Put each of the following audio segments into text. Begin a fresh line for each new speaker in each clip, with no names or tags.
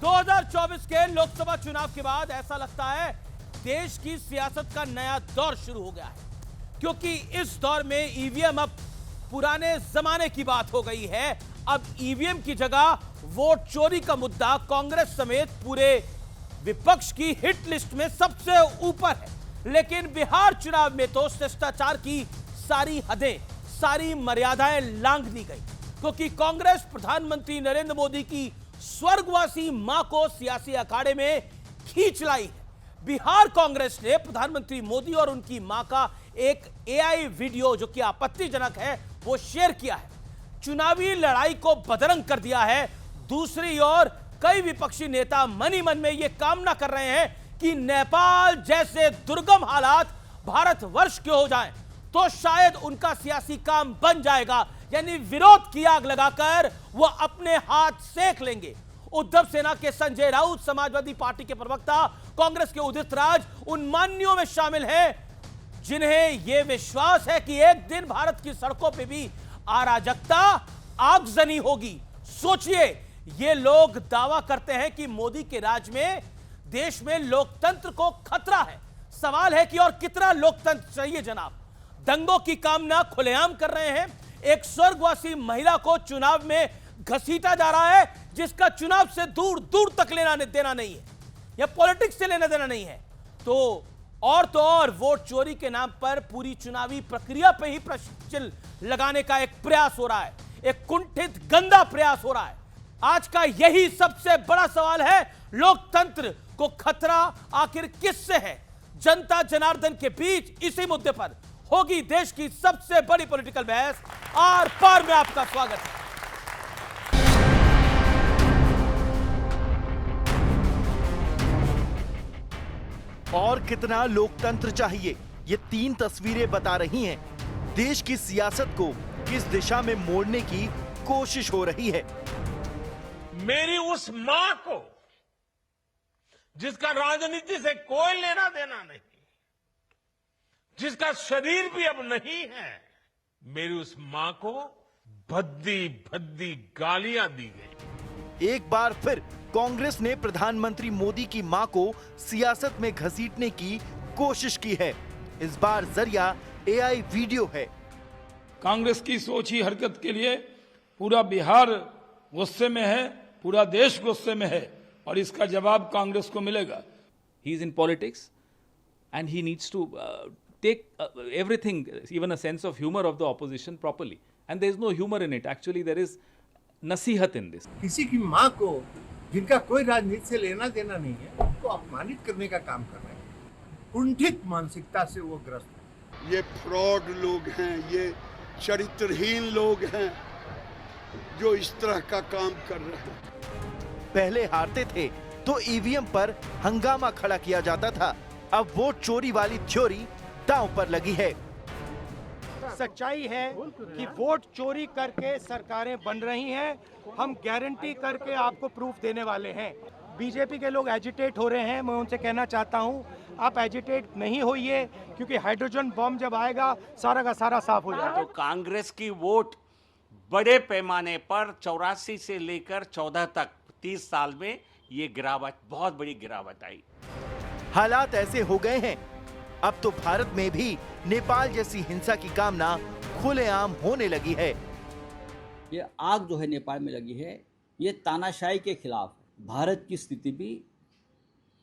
2024 के लोकसभा चुनाव के बाद ऐसा लगता है देश की सियासत का नया दौर शुरू हो गया है, क्योंकि इस दौर में ईवीएम अब पुराने जमाने की बात हो गई है। अब ईवीएम की जगह वोट चोरी का मुद्दा कांग्रेस समेत पूरे विपक्ष की हिट लिस्ट में सबसे ऊपर है। लेकिन बिहार चुनाव में तो शिष्टाचार की सारी हदें, सारी मर्यादाएं लांघ दी गई, क्योंकि कांग्रेस प्रधानमंत्री नरेंद्र मोदी की स्वर्गवासी मां को सियासी अखाड़े में खींच लाई है। बिहार कांग्रेस ने प्रधानमंत्री मोदी और उनकी मां का एक एआई वीडियो, जो कि आपत्तिजनक है, वो शेयर किया है। चुनावी लड़ाई को बदरंग कर दिया है। दूसरी ओर कई विपक्षी नेता मन ही मन में यह कामना कर रहे हैं कि नेपाल जैसे दुर्गम हालात भारतवर्ष के हो जाएं, तो शायद उनका सियासी काम बन जाएगा, यानी विरोध की आग लगाकर वो अपने हाथ सेक लेंगे। उद्धव सेना के संजय राउत, समाजवादी पार्टी के प्रवक्ता, कांग्रेस के उदित राज उन मान्यों में शामिल हैं जिन्हें यह विश्वास है कि एक दिन भारत की सड़कों पे भी अराजकता, आगजनी होगी। सोचिए, ये लोग दावा करते हैं कि मोदी के राज में देश में लोकतंत्र को खतरा है। सवाल है कि और कितना लोकतंत्र चाहिए जनाब। दंगों की कामना खुलेआम कर रहे हैं। एक स्वर्गवासी महिला को चुनाव में घसीटा जा रहा है, जिसका चुनाव से दूर दूर तक लेना देना नहीं है, या पॉलिटिक्स से लेना देना नहीं है। तो और वोट चोरी के नाम पर पूरी चुनावी प्रक्रिया पे ही प्रश्न लगाने का एक प्रयास हो रहा है, एक कुंठित गंदा प्रयास हो रहा है। आज का यही सबसे बड़ा सवाल है, लोकतंत्र को खतरा आखिर किससे है? जनता जनार्दन के बीच इसी मुद्दे पर होगी देश की सबसे बड़ी पॉलिटिकल बहस। आर पार में आपका स्वागत है।
और कितना लोकतंत्र चाहिए, ये तीन तस्वीरें बता रही हैं देश की सियासत को किस दिशा में मोड़ने की कोशिश हो रही है।
मेरी उस मां को, जिसका राजनीति से कोई लेना देना नहीं, जिसका शरीर भी अब नहीं है, मेरी उस मां को भद्दी भद्दी गालियां दी गई।
एक बार फिर कांग्रेस ने प्रधानमंत्री मोदी की मां को सियासत में घसीटने की कोशिश की है। इस बार जरिया एआई वीडियो है।
कांग्रेस की सोच ही हरकत के लिए पूरा बिहार गुस्से में है, पूरा देश गुस्से में है, और इसका जवाब कांग्रेस को मिलेगा।
He is in politics and he needs to take everything, even a sense of humor of the opposition properly. And there is no humor in it. Actually, there is nasihat in this.
किसी की मां को, जिनका कोई राजनीति से लेना देना नहीं है, उनको अपमानित करने का काम कर रहे हैं। कुंठित मानसिकता से वो ग्रस्त है।
ये फ्रॉड लोग हैं, ये चरित्रहीन लोग हैं जो इस तरह का काम कर रहे हैं।
पहले हारते थे तो ईवीएम पर हंगामा खड़ा किया जाता था, अब वोट चोरी वाली थ्योरी दांव पर लगी है।
सच्चाई है कि वोट चोरी करके सरकारें बन रही हैं। हम गारंटी करके आपको प्रूफ देने वाले हैं। बीजेपी के लोग एजिटेट हो रहे हैं, मैं उनसे कहना चाहता हूं, आप एजिटेट नहीं होइए, क्योंकि हाइड्रोजन बम जब आएगा सारा का सारा साफ हो जाएगा।
तो कांग्रेस की वोट बड़े पैमाने पर 84 से लेकर 14 तक 30 साल में ये गिरावट, बहुत बड़ी गिरावट आई।
हालात ऐसे हो गए हैं, अब तो भारत में भी नेपाल जैसी हिंसा की कामना खुलेआम होने लगी है।
ये आग जो है नेपाल में लगी है, ये तानाशाही के खिलाफ। भारत की स्थिति भी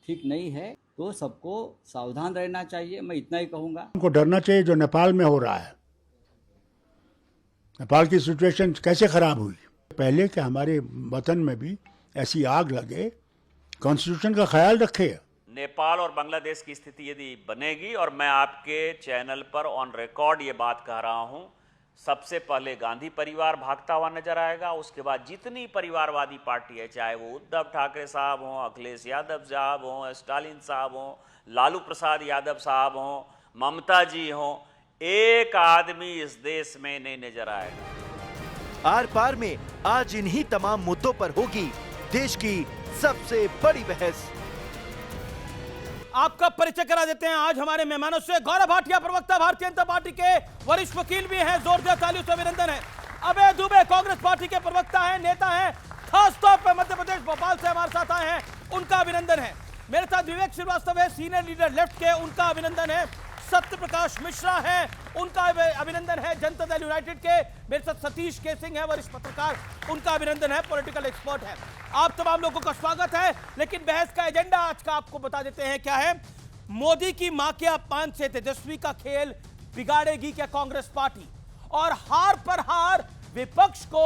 ठीक नहीं है, तो सबको सावधान रहना चाहिए। मैं इतना ही कहूंगा,
उनको डरना चाहिए जो नेपाल में हो रहा है। नेपाल की सिचुएशन कैसे खराब हुई, पहले के हमारे वतन में भी ऐसी आग लगे। कॉन्स्टिट्यूशन का ख्याल रखे।
नेपाल और बांग्लादेश की स्थिति यदि बनेगी, और मैं आपके चैनल पर ऑन रिकॉर्ड ये बात कह रहा हूं, सबसे पहले गांधी परिवार भागता हुआ नजर आएगा। उसके बाद जितनी परिवारवादी पार्टी है, चाहे वो उद्धव ठाकरे साहब हों, अखिलेश यादव साहब हों, स्टालिन साहब हों, लालू प्रसाद यादव साहब हों, ममता जी हों, एक आदमी इस देश में नहीं नजर आएगा।
आर पार में आज इन्हीं तमाम मुद्दों पर होगी देश की सबसे बड़ी बहस।
आपका परिचय करा देते हैं आज हमारे मेहमानों से। गौरव भाटिया, प्रवक्ता, भारतीय जनता पार्टी के वरिष्ठ वकील भी हैं, जोरदार तालियों से अभिनंदन है। अभय दुबे, कांग्रेस पार्टी के प्रवक्ता हैं, नेता हैं, खासतौर पर मध्य प्रदेश भोपाल से हमारे साथ आए अभिनंदन है। मेरे साथ विवेक श्रीवास्तव है, सीनियर लीडर लेफ्ट के, उनका अभिनंदन है। सत्य प्रकाश मिश्रा है, उनका अभिनंदन है। जनता दल यूनाइटेड के मेरे साथ सतीश के सिंह है, वरिष्ठ पत्रकार, उनका अभिनंदन है, पॉलिटिकल एक्सपर्ट है। आप तमाम लोगों का स्वागत है। लेकिन बहस का एजेंडा आज का आपको बता देते हैं क्या है। मोदी की मां के अपमान से तेजस्वी का खेल बिगाड़ेगी क्या कांग्रेस पार्टी, और हार पर हार विपक्ष को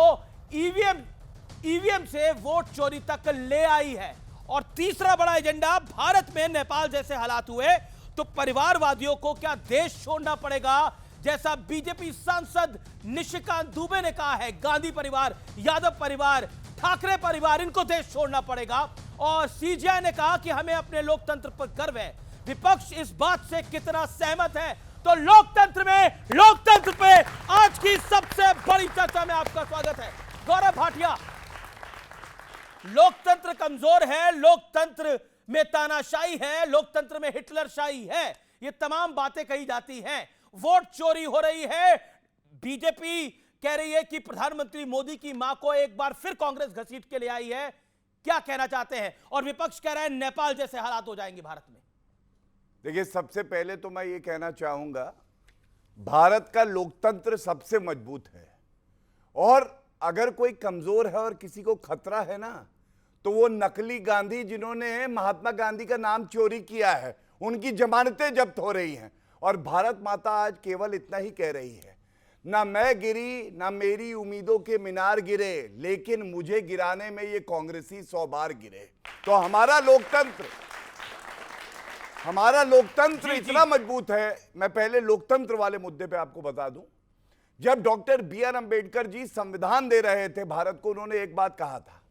ईवीएम से वोट चोरी तक ले आई है। और तीसरा बड़ा एजेंडा, भारत में नेपाल जैसे हालात हुए तो परिवारवादियों को क्या देश छोड़ना पड़ेगा, जैसा बीजेपी सांसद निशिकांत दुबे ने कहा है। गांधी परिवार, यादव परिवार, ठाकरे परिवार, इनको देश छोड़ना पड़ेगा। और सीजेआई ने कहा कि हमें अपने लोकतंत्र पर गर्व है। विपक्ष इस बात से कितना सहमत है? तो लोकतंत्र पे आज की सबसे बड़ी चर्चा में आपका स्वागत है। गौरव भाटिया, लोकतंत्र कमजोर है, लोकतंत्र में तानाशाही है, लोकतंत्र में हिटलरशाही है, ये तमाम बातें कही जाती हैं। वोट चोरी हो रही है। बीजेपी कह रही है कि प्रधानमंत्री मोदी की मां को एक बार फिर कांग्रेस घसीट के ले आई है। क्या कहना चाहते हैं? और विपक्ष कह रहा है नेपाल जैसे हालात हो जाएंगे भारत में।
देखिए, सबसे पहले तो मैं ये कहना चाहूंगा, भारत का लोकतंत्र सबसे मजबूत है, और अगर कोई कमजोर है और किसी को खतरा है ना, तो वो नकली गांधी जिन्होंने महात्मा गांधी का नाम चोरी किया है, उनकी जमानतें जब्त हो रही हैं। और भारत माता आज केवल इतना ही कह रही है, ना मैं गिरी, ना मेरी उम्मीदों के मीनार गिरे, लेकिन मुझे गिराने में ये कांग्रेसी 100 बार गिरे। तो हमारा लोकतंत्र इतना मजबूत है। मैं पहले लोकतंत्र वाले मुद्दे पे आपको बता दूं, जब डॉक्टर BR अंबेडकर जी संविधान दे रहे थे भारत को, उन्होंने एक बात कहा था,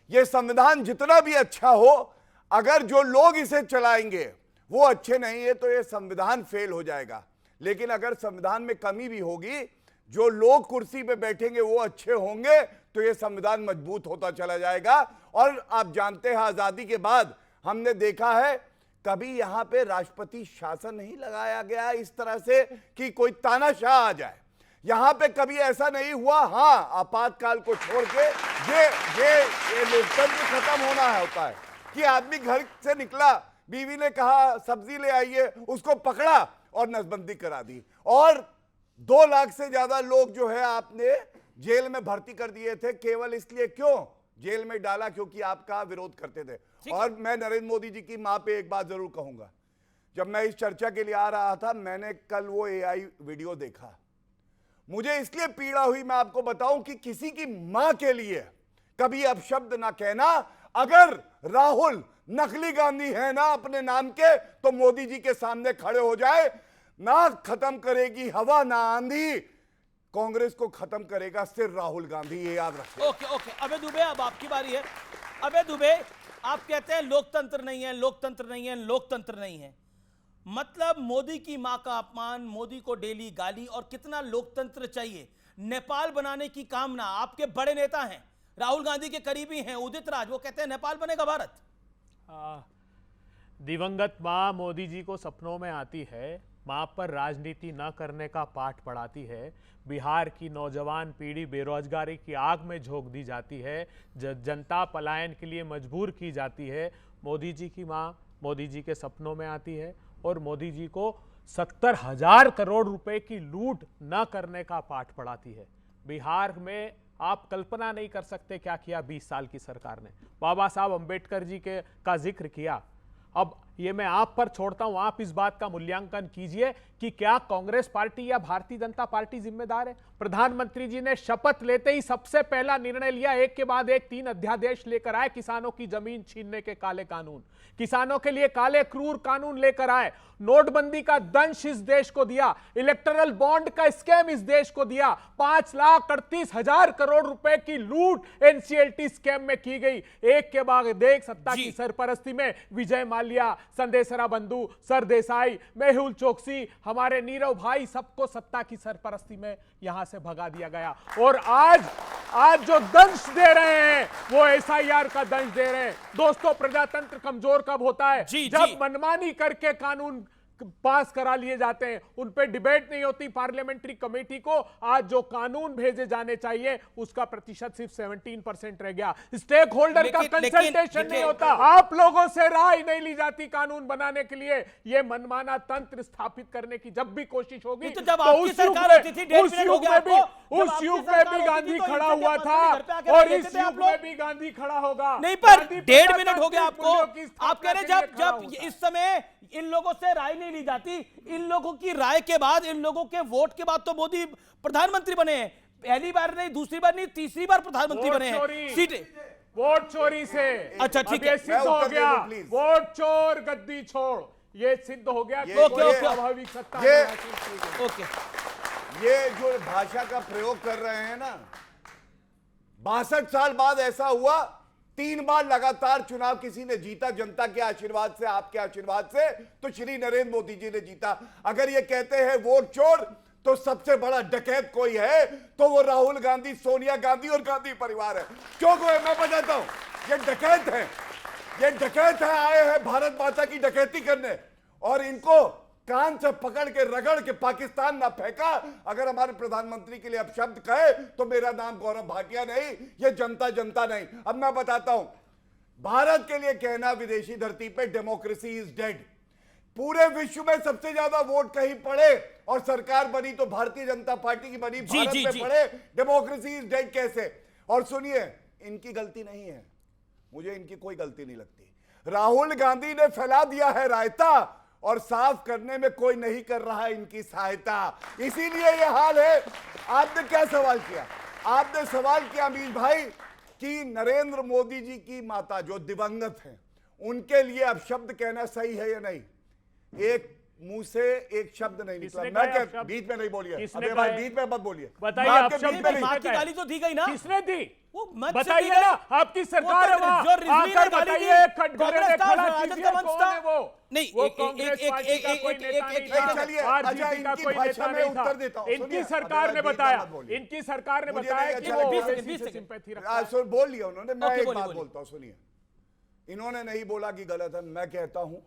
यह संविधान जितना भी अच्छा हो, अगर जो लोग इसे चलाएंगे वो अच्छे नहीं है तो यह संविधान फेल हो जाएगा। लेकिन अगर संविधान में कमी भी होगी, जो लोग कुर्सी पे बैठेंगे वो अच्छे होंगे, तो यह संविधान मजबूत होता चला जाएगा। और आप जानते हैं, आजादी के बाद हमने देखा है, कभी यहां पे राष्ट्रपति शासन नहीं लगाया गया इस तरह से कि कोई तानाशाह आ जाए। यहां पे कभी ऐसा नहीं हुआ। हां, आपातकाल को छोड़ के ये लोकतंत्र खत्म होता है कि आदमी घर से निकला, बीवी ने कहा सब्जी ले आइए, उसको पकड़ा और नसबंदी करा दी। और 2 लाख से ज्यादा लोग जो है आपने जेल में भर्ती कर दिए थे, केवल इसलिए क्यों जेल में डाला? क्योंकि आपका विरोध करते थे। और मैं नरेंद्र मोदी जी की मां पे एक बात जरूर कहूंगा, जब मैं इस चर्चा के लिए आ रहा था, मैंने कल वो AI वीडियो देखा, मुझे इसलिए पीड़ा हुई, मैं आपको बताऊं, कि किसी की मां के लिए कभी अपशब्द ना कहना। अगर राहुल नकली गांधी है ना अपने नाम के, तो मोदी जी के सामने खड़े हो जाए। ना खत्म करेगी हवा ना आंधी, कांग्रेस को खत्म करेगा सिर्फ राहुल गांधी, ये याद रखिए।
ओके, अभय दुबे, अब आपकी बारी है। अभय दुबे, आप कहते हैं लोकतंत्र नहीं है, लोकतंत्र नहीं है, लोकतंत्र नहीं है। मतलब मोदी की मां का अपमान, मोदी को डेली गाली, और कितना लोकतंत्र चाहिए? नेपाल बनाने की कामना, आपके बड़े नेता हैं, राहुल गांधी के करीबी हैं उदित राज, वो कहते हैं नेपाल बनेगा भारत।
दिवंगत मां मोदी जी को सपनों में आती है, मां पर राजनीति न करने का पाठ पढ़ाती है। बिहार की नौजवान पीढ़ी बेरोजगारी की आग में झोंक दी जाती है, जनता पलायन के लिए मजबूर की जाती है। मोदी जी की मां मोदी जी के सपनों में आती है और मोदी जी को 70,000 करोड़ रुपए की लूट न करने का पाठ पढ़ाती है। बिहार में आप कल्पना नहीं कर सकते क्या किया 20 साल की सरकार ने। बाबा साहब अंबेडकर जी का जिक्र किया। अब ये मैं आप पर छोड़ता हूं, आप इस बात का मूल्यांकन कीजिए कि क्या कांग्रेस पार्टी या भारतीय जनता पार्टी जिम्मेदार है। प्रधानमंत्री जी ने शपथ लेते ही सबसे पहला निर्णय लिया, एक के बाद एक 3 अध्यादेश लेकर आए, किसानों की जमीन छीनने के काले कानून, किसानों के लिए काले क्रूर कानून लेकर आए, नोटबंदी का दंश इस देश को दिया, इलेक्टोरल बॉन्ड का स्कैम इस देश को दिया, 5,38,000 करोड़ रुपए की लूट NCLT स्कैम में की गई। एक के बाद एक सत्ता की सरपरस्ती में विजय माल्या, संदेशरा बंधु, सरदेसाई, मेहुल चोकसी, हमारे नीरव भाई, सबको सत्ता की सरपरस्ती में यहां से भगा दिया गया। और आज जो दंश दे रहे हैं वो SIR का दंश दे रहे हैं। दोस्तों, प्रजातंत्र कमजोर कब होता है? जब मनमानी करके पास करा लिए जाते हैं, उन पे डिबेट नहीं होती पार्लियामेंट्री कमेटी को। आज जो कानून भेजे जाने चाहिए उसका प्रतिशत सिर्फ 17% रह गया। स्टेक होल्डर का कंसल्टेशन नहीं होता, आप लोगों से राय नहीं ली जाती कानून बनाने के लिए। ये मनमाना तंत्र स्थापित करने की जब भी कोशिश होगी
तो जब आपकी सरकार होती थी,
उस युग में भी गांधी खड़ा हुआ था और इस युग में भी गांधी खड़ा होगा।
नहीं, पर 1.5 मिनट हो गया आपको। आप कह रहे जब इस समय इन लोगों से राय नहीं ली जाती, इन लोगों की राय के बाद, इन लोगों के वोट के बाद तो मोदी प्रधानमंत्री बने हैं। पहली बार नहीं, दूसरी बार नहीं, तीसरी बार प्रधानमंत्री बने हैं। सीटें
वोट चोरी से,
अच्छा ठीक है,
सिद्ध हो गया वोट चोर गद्दी छोड़, ये सिद्ध हो गया कि कोई स्वाभाविक सत्ता
ओके। ये जो भाषा का प्रयोग कर रहे हैं ना, 62 साल बाद ऐसा हुआ, 3 बार लगातार चुनाव किसी ने जीता जनता के आशीर्वाद से, आपके आशीर्वाद से, तो श्री नरेंद्र मोदी जी ने जीता। अगर ये कहते हैं वोट चोर, तो सबसे बड़ा डकैत कोई है तो वो राहुल गांधी, सोनिया गांधी और गांधी परिवार है। क्यों कोई, मैं बताता हूं, ये डकैत है, ये डकैत है, आए हैं भारत माता की डकैती करने, और इनको कान से पकड़ के रगड़ के पाकिस्तान ना फेंका। अगर हमारे प्रधानमंत्री के लिए अपशब्द कहे तो मेरा नाम गौरव भाटिया नहीं, ये जनता जनता नहीं। अब मैं बताता हूं, भारत के लिए कहना विदेशी धरती पे डेमोक्रेसी इज डेड। पूरे विश्व में सबसे ज्यादा वोट कहीं पड़े और सरकार बनी तो भारतीय जनता पार्टी की बनी, भारत में पड़े, डेमोक्रेसी इज डेड कैसे? और सुनिए, इनकी गलती नहीं है, मुझे इनकी कोई गलती नहीं लगती। राहुल गांधी ने फैला दिया है रायता और साफ करने में कोई नहीं कर रहा है इनकी सहायता, इसीलिए यह हाल है। आपने क्या सवाल किया? आपने सवाल किया अमीश भाई कि नरेंद्र मोदी जी की माता जो दिवंगत हैं, उनके लिए अब शब्द कहना सही है या नहीं? एक मुंह से एक शब्द नहीं निकला। मैं क्या बीच में नहीं बोलिए, अबे भाई बीच में मत बोलिए।
बताइए,
मां की गाली तो दी गई ना,
किसने दी?
वो मत
बताइए ना, आपकी सरकार है वहां, आकर बताइए, कटघरे में खड़ा कीजिए, कौन है वो?
नहीं,
वो कांग्रेस पार्टी का कोई नेता नहीं था,
चलिए,
आरजेडी का कोई नेता नहीं था। इनकी सरकार ने बताया, इनकी सरकार ने बताया कि वो ओवैसी से सिंपैथी रखता है।
बोल लिया उन्होंने, मैं एक बात बोलता हूं, सुनिए। इन्होंने नहीं बोला कि गलत है, मैं कहता हूं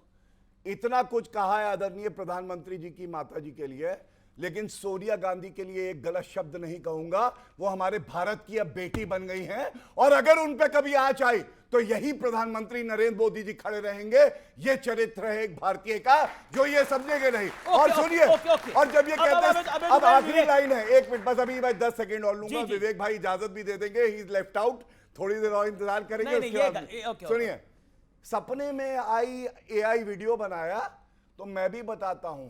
इतना कुछ कहा है आदरणीय प्रधानमंत्री जी की माता जी के लिए, लेकिन सोनिया गांधी के लिए एक गलत शब्द नहीं कहूंगा। वो हमारे भारत की अब बेटी बन गई हैं, और अगर उन पे कभी आंच आई तो यही प्रधानमंत्री नरेंद्र मोदी जी खड़े रहेंगे। ये चरित्र है एक भारतीय का जो ये समझेंगे नहीं। और सुनिए, और जब ये कहते हैं, अब आखिरी लाइन है, 1 मिनट बस, अभी भाई 10 सेकेंड और लूंगा, विवेक भाई इजाजत भी दे देंगे, ही इज लेफ्ट आउट, थोड़ी देर और इंतजार करेंगे उसके बाद। सुनिए, सपने में आई एआई वीडियो बनाया, तो मैं भी बताता हूं,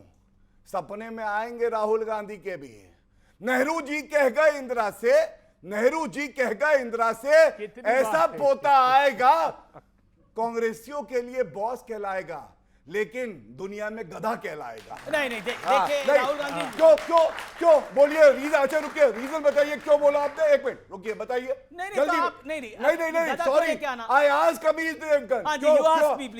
सपने में आएंगे राहुल गांधी के भी। नेहरू जी कह गए इंदिरा से, नेहरू जी कह गए इंदिरा से, ऐसा पोता आएगा कांग्रेसियों के लिए बॉस कहलाएगा, लेकिन दुनिया में गधा कहलाएगा।
नहीं देखिए, राहुल गांधी
क्यों बोलिए, रीजन, अच्छा रुकिए, रीजन बताइए क्यों बोला आपने? 1 मिनट रुकिए, बताइए। नहीं, सॉरी, आई आस्क कमीज देवगन,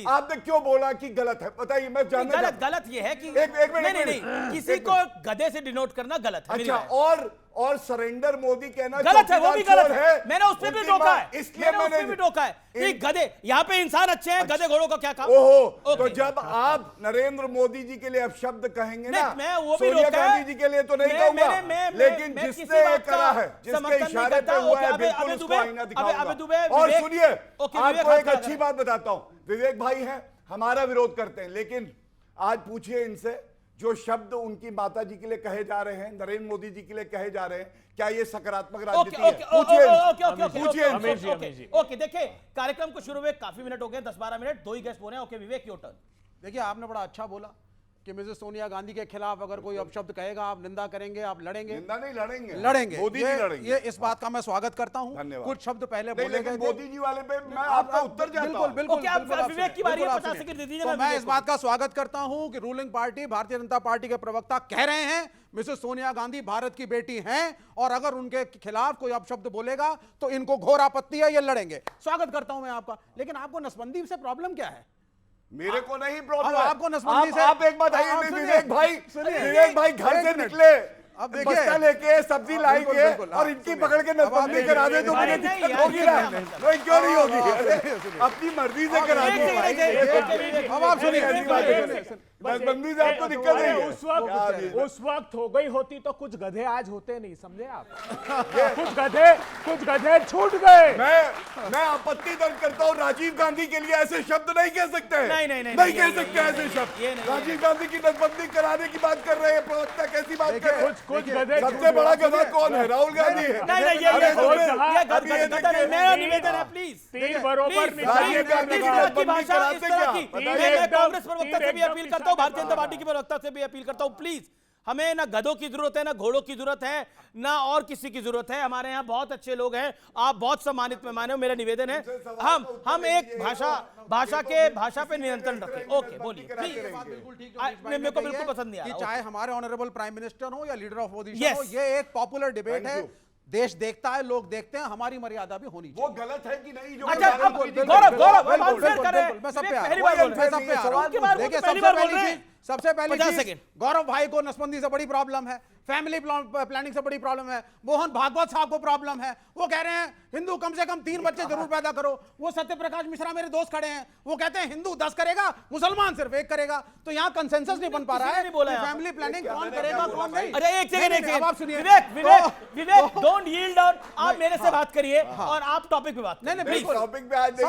आपने क्यों बोला कि गलत है? बताइए, मैं जानना।
गलत ये है कि नहीं, किसी को गधे से डिनोट करना गलत है।
अच्छा, और सरेंडर मोदी कहना
गलत है, वो भी गलत है। मैंने उस पे भी टोका है,
इसलिए मैंने
भी टोका है कि गधे, यहाँ पे इंसान अच्छे हैं, गधे घोड़ों का क्या काम?
ओहो, तो जब आप नरेंद्र मोदी जी के लिए अब शब्द कहेंगे ना,
मैं वो भी
सोनिया गांधी जी के लिए तो नहीं कहूंगा, लेकिन जिसने ये करा है, जिसके इशारे पे हुआ है, बिल्कुल उसको आईना दिखाऊंगा। और सुनिए, आपको एक अच्छी बात बताता हूं, विवेक भाई हैं, हमारा विरोध करते हैं, लेकिन आज पूछिए इनसे, जो शब्द उनकी माता जी के लिए कहे जा रहे हैं, नरेंद्र मोदी जी के लिए कहे जा रहे हैं, क्या ये सकारात्मक राजनीति है?
ओके, देखिए, कार्यक्रम को शुरू हुए काफी मिनट हो गए, 10-12 मिनट, 2 ही गेस्ट बोले। Okay Vivek, your turn.
देखिए, आपने बड़ा अच्छा बोला कि मिसेस सोनिया गांधी के खिलाफ अगर कोई अपशब्द कहेगा, आप निंदा करेंगे, आप लड़ेंगे।
निंदा नहीं,
लड़ेंगे।
मोदी जी लड़ेंगे।
ये इस बात का मैं स्वागत करता हूं। कुछ शब्द पहले बोले गए,
मोदी जी वाले पे मैं आपका उत्तर जाता हूं।
बिल्कुल,
विवेक की बारी है, 50 सेकंड दे दीजिए।
मैं इस बात का स्वागत करता हूं कि ruling party Bharatiya Janata party के प्रवक्ता कह रहे हैं मिसेस सोनिया गांधी भारत की बेटी हैं, और अगर उनके खिलाफ कोई अपशब्द बोलेगा तो इनको घोर आपत्ति है, ये लड़ेंगे। स्वागत करता हूं मैं आपका। लेकिन आपको नसबंदी से प्रॉब्लम क्या है?
मेरे को नहीं प्रॉब्लम,
आपको नसबंदी से
आप एक बात आइए, विवेक भाई घर से निकले, अब बस्ता लेके सब्जी लाएंगे और इनकी पकड़ के नसबंदी करा दे तो मुझे दिक्कत होगी ना? क्यों नहीं होगी? अपनी मर्जी से करा दो।
अब आप सुनिए,
नसबंदी से आपको दिक्कत नहीं है?
उस वक्त हो गई होती तो कुछ गधे आज होते नहीं, समझे आप? कुछ गधे छूट गए।
मैं आपत्ति दर्ज करता हूँ, राजीव गांधी के लिए ऐसे शब्द नहीं कह सकते हैं। नहीं कह सकते ऐसे शब्द। राजीव गांधी की नसबंदी कराने की बात कर रहे हैं प्रवक्ता, कैसी बात कर रहे हैं?
कुछ गधे,
सबसे बड़ा गधा कौन है? राहुल गांधी है।
मेरा निवेदन है, प्लीज
तीन बरोबर
कांग्रेस प्रवक्ता से भी अपील करता हूं, भारतीय जनता पार्टी की प्रवक्ता से भी अपील करता हूं, प्लीज हमें ना गधों की जरूरत है, ना घोड़ों की जरूरत है, ना और किसी की जरूरत है। हमारे यहाँ बहुत अच्छे लोग हैं, आप बहुत सम्मानित मेहमान हो। मेरा निवेदन है हम एक भाषा पे नियंत्रण रखें। ओके, बोलिए। मेरे को बिल्कुल पसंद नहीं आ रहा।
चाहे हमारे ऑनरेबल प्राइम मिनिस्टर हो या लीडर ऑफ अपोजिशन हो, ये एक पॉपुलर डिबेट है। देश देखता है, लोग देखते हैं, हमारी मर्यादा भी होनी चाहिए।
वो गलत है कि नहीं? जो
अच्छा, गौरव
मैं सब पे आ रहा हूं। सबसे पहली चीज, गौरव भाई को नसबंदी से बड़ी प्रॉब्लम है, फैमिली प्लानिंग से बड़ी प्रॉब्लम है, मोहन भागवत साहब को प्रॉब्लम है। वो कह रहे हैं हिंदू कम से कम 3 बच्चे जरूर पैदा करो। वो सत्यप्रकाश मिश्रा मेरे दोस्त खड़े हैं, वो कहते हैं हिंदू 10 करेगा, मुसलमान सिर्फ 1 करेगा। तो यहाँ कंसेंसस नहीं बन पा रहा है। फैमिली प्लानिंग कौन करेगा, कौन नहीं?
अरे एक सेकंड,
आप सुनिए।
विवेक डोंट यील्ड डाउन। आप मेरे से बात करिए और आप टॉपिक पे बात।
नहीं,
टॉपिक पे आज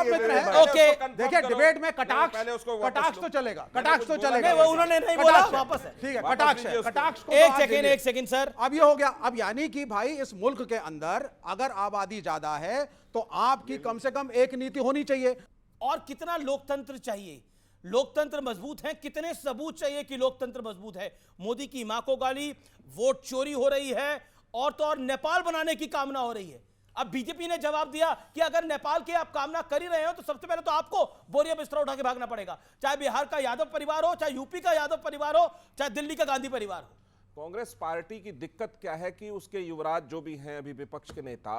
ओके,
देखिए डिबेट में कटाक्ष तो चलेगा, कटाक्ष तो चलेगा।
उन्होंने नहीं बोला, वापस है।
ठीक है, कटाक्ष को
एक सेकंड सर।
अब ये हो गया। अब यानी कि भाई इस मुल्क के अंदर अगर आबादी ज्यादा है तो आपकी कम से कम एक नीति होनी चाहिए।
और कितना लोकतंत्र चाहिए? लोकतंत्र मजबूत है, कितने सबूत चाहिए कि लोकतंत्र मजबूत है? मोदी की मां को गाली, वोट चोरी हो रही है, और तो और नेपाल बनाने की कामना हो रही है। अब बीजेपी ने जवाब दिया कि अगर नेपाल की आप कामना कर ही रहे हो तो सबसे पहले तो आपको बोरिया बिस्तरा उठा के भागना पड़ेगा, चाहे बिहार का यादव परिवार हो, चाहे यूपी का यादव परिवार हो, चाहे दिल्ली का गांधी परिवार हो।
कांग्रेस पार्टी की दिक्कत क्या है कि उसके युवराज जो भी हैं अभी विपक्ष के नेता,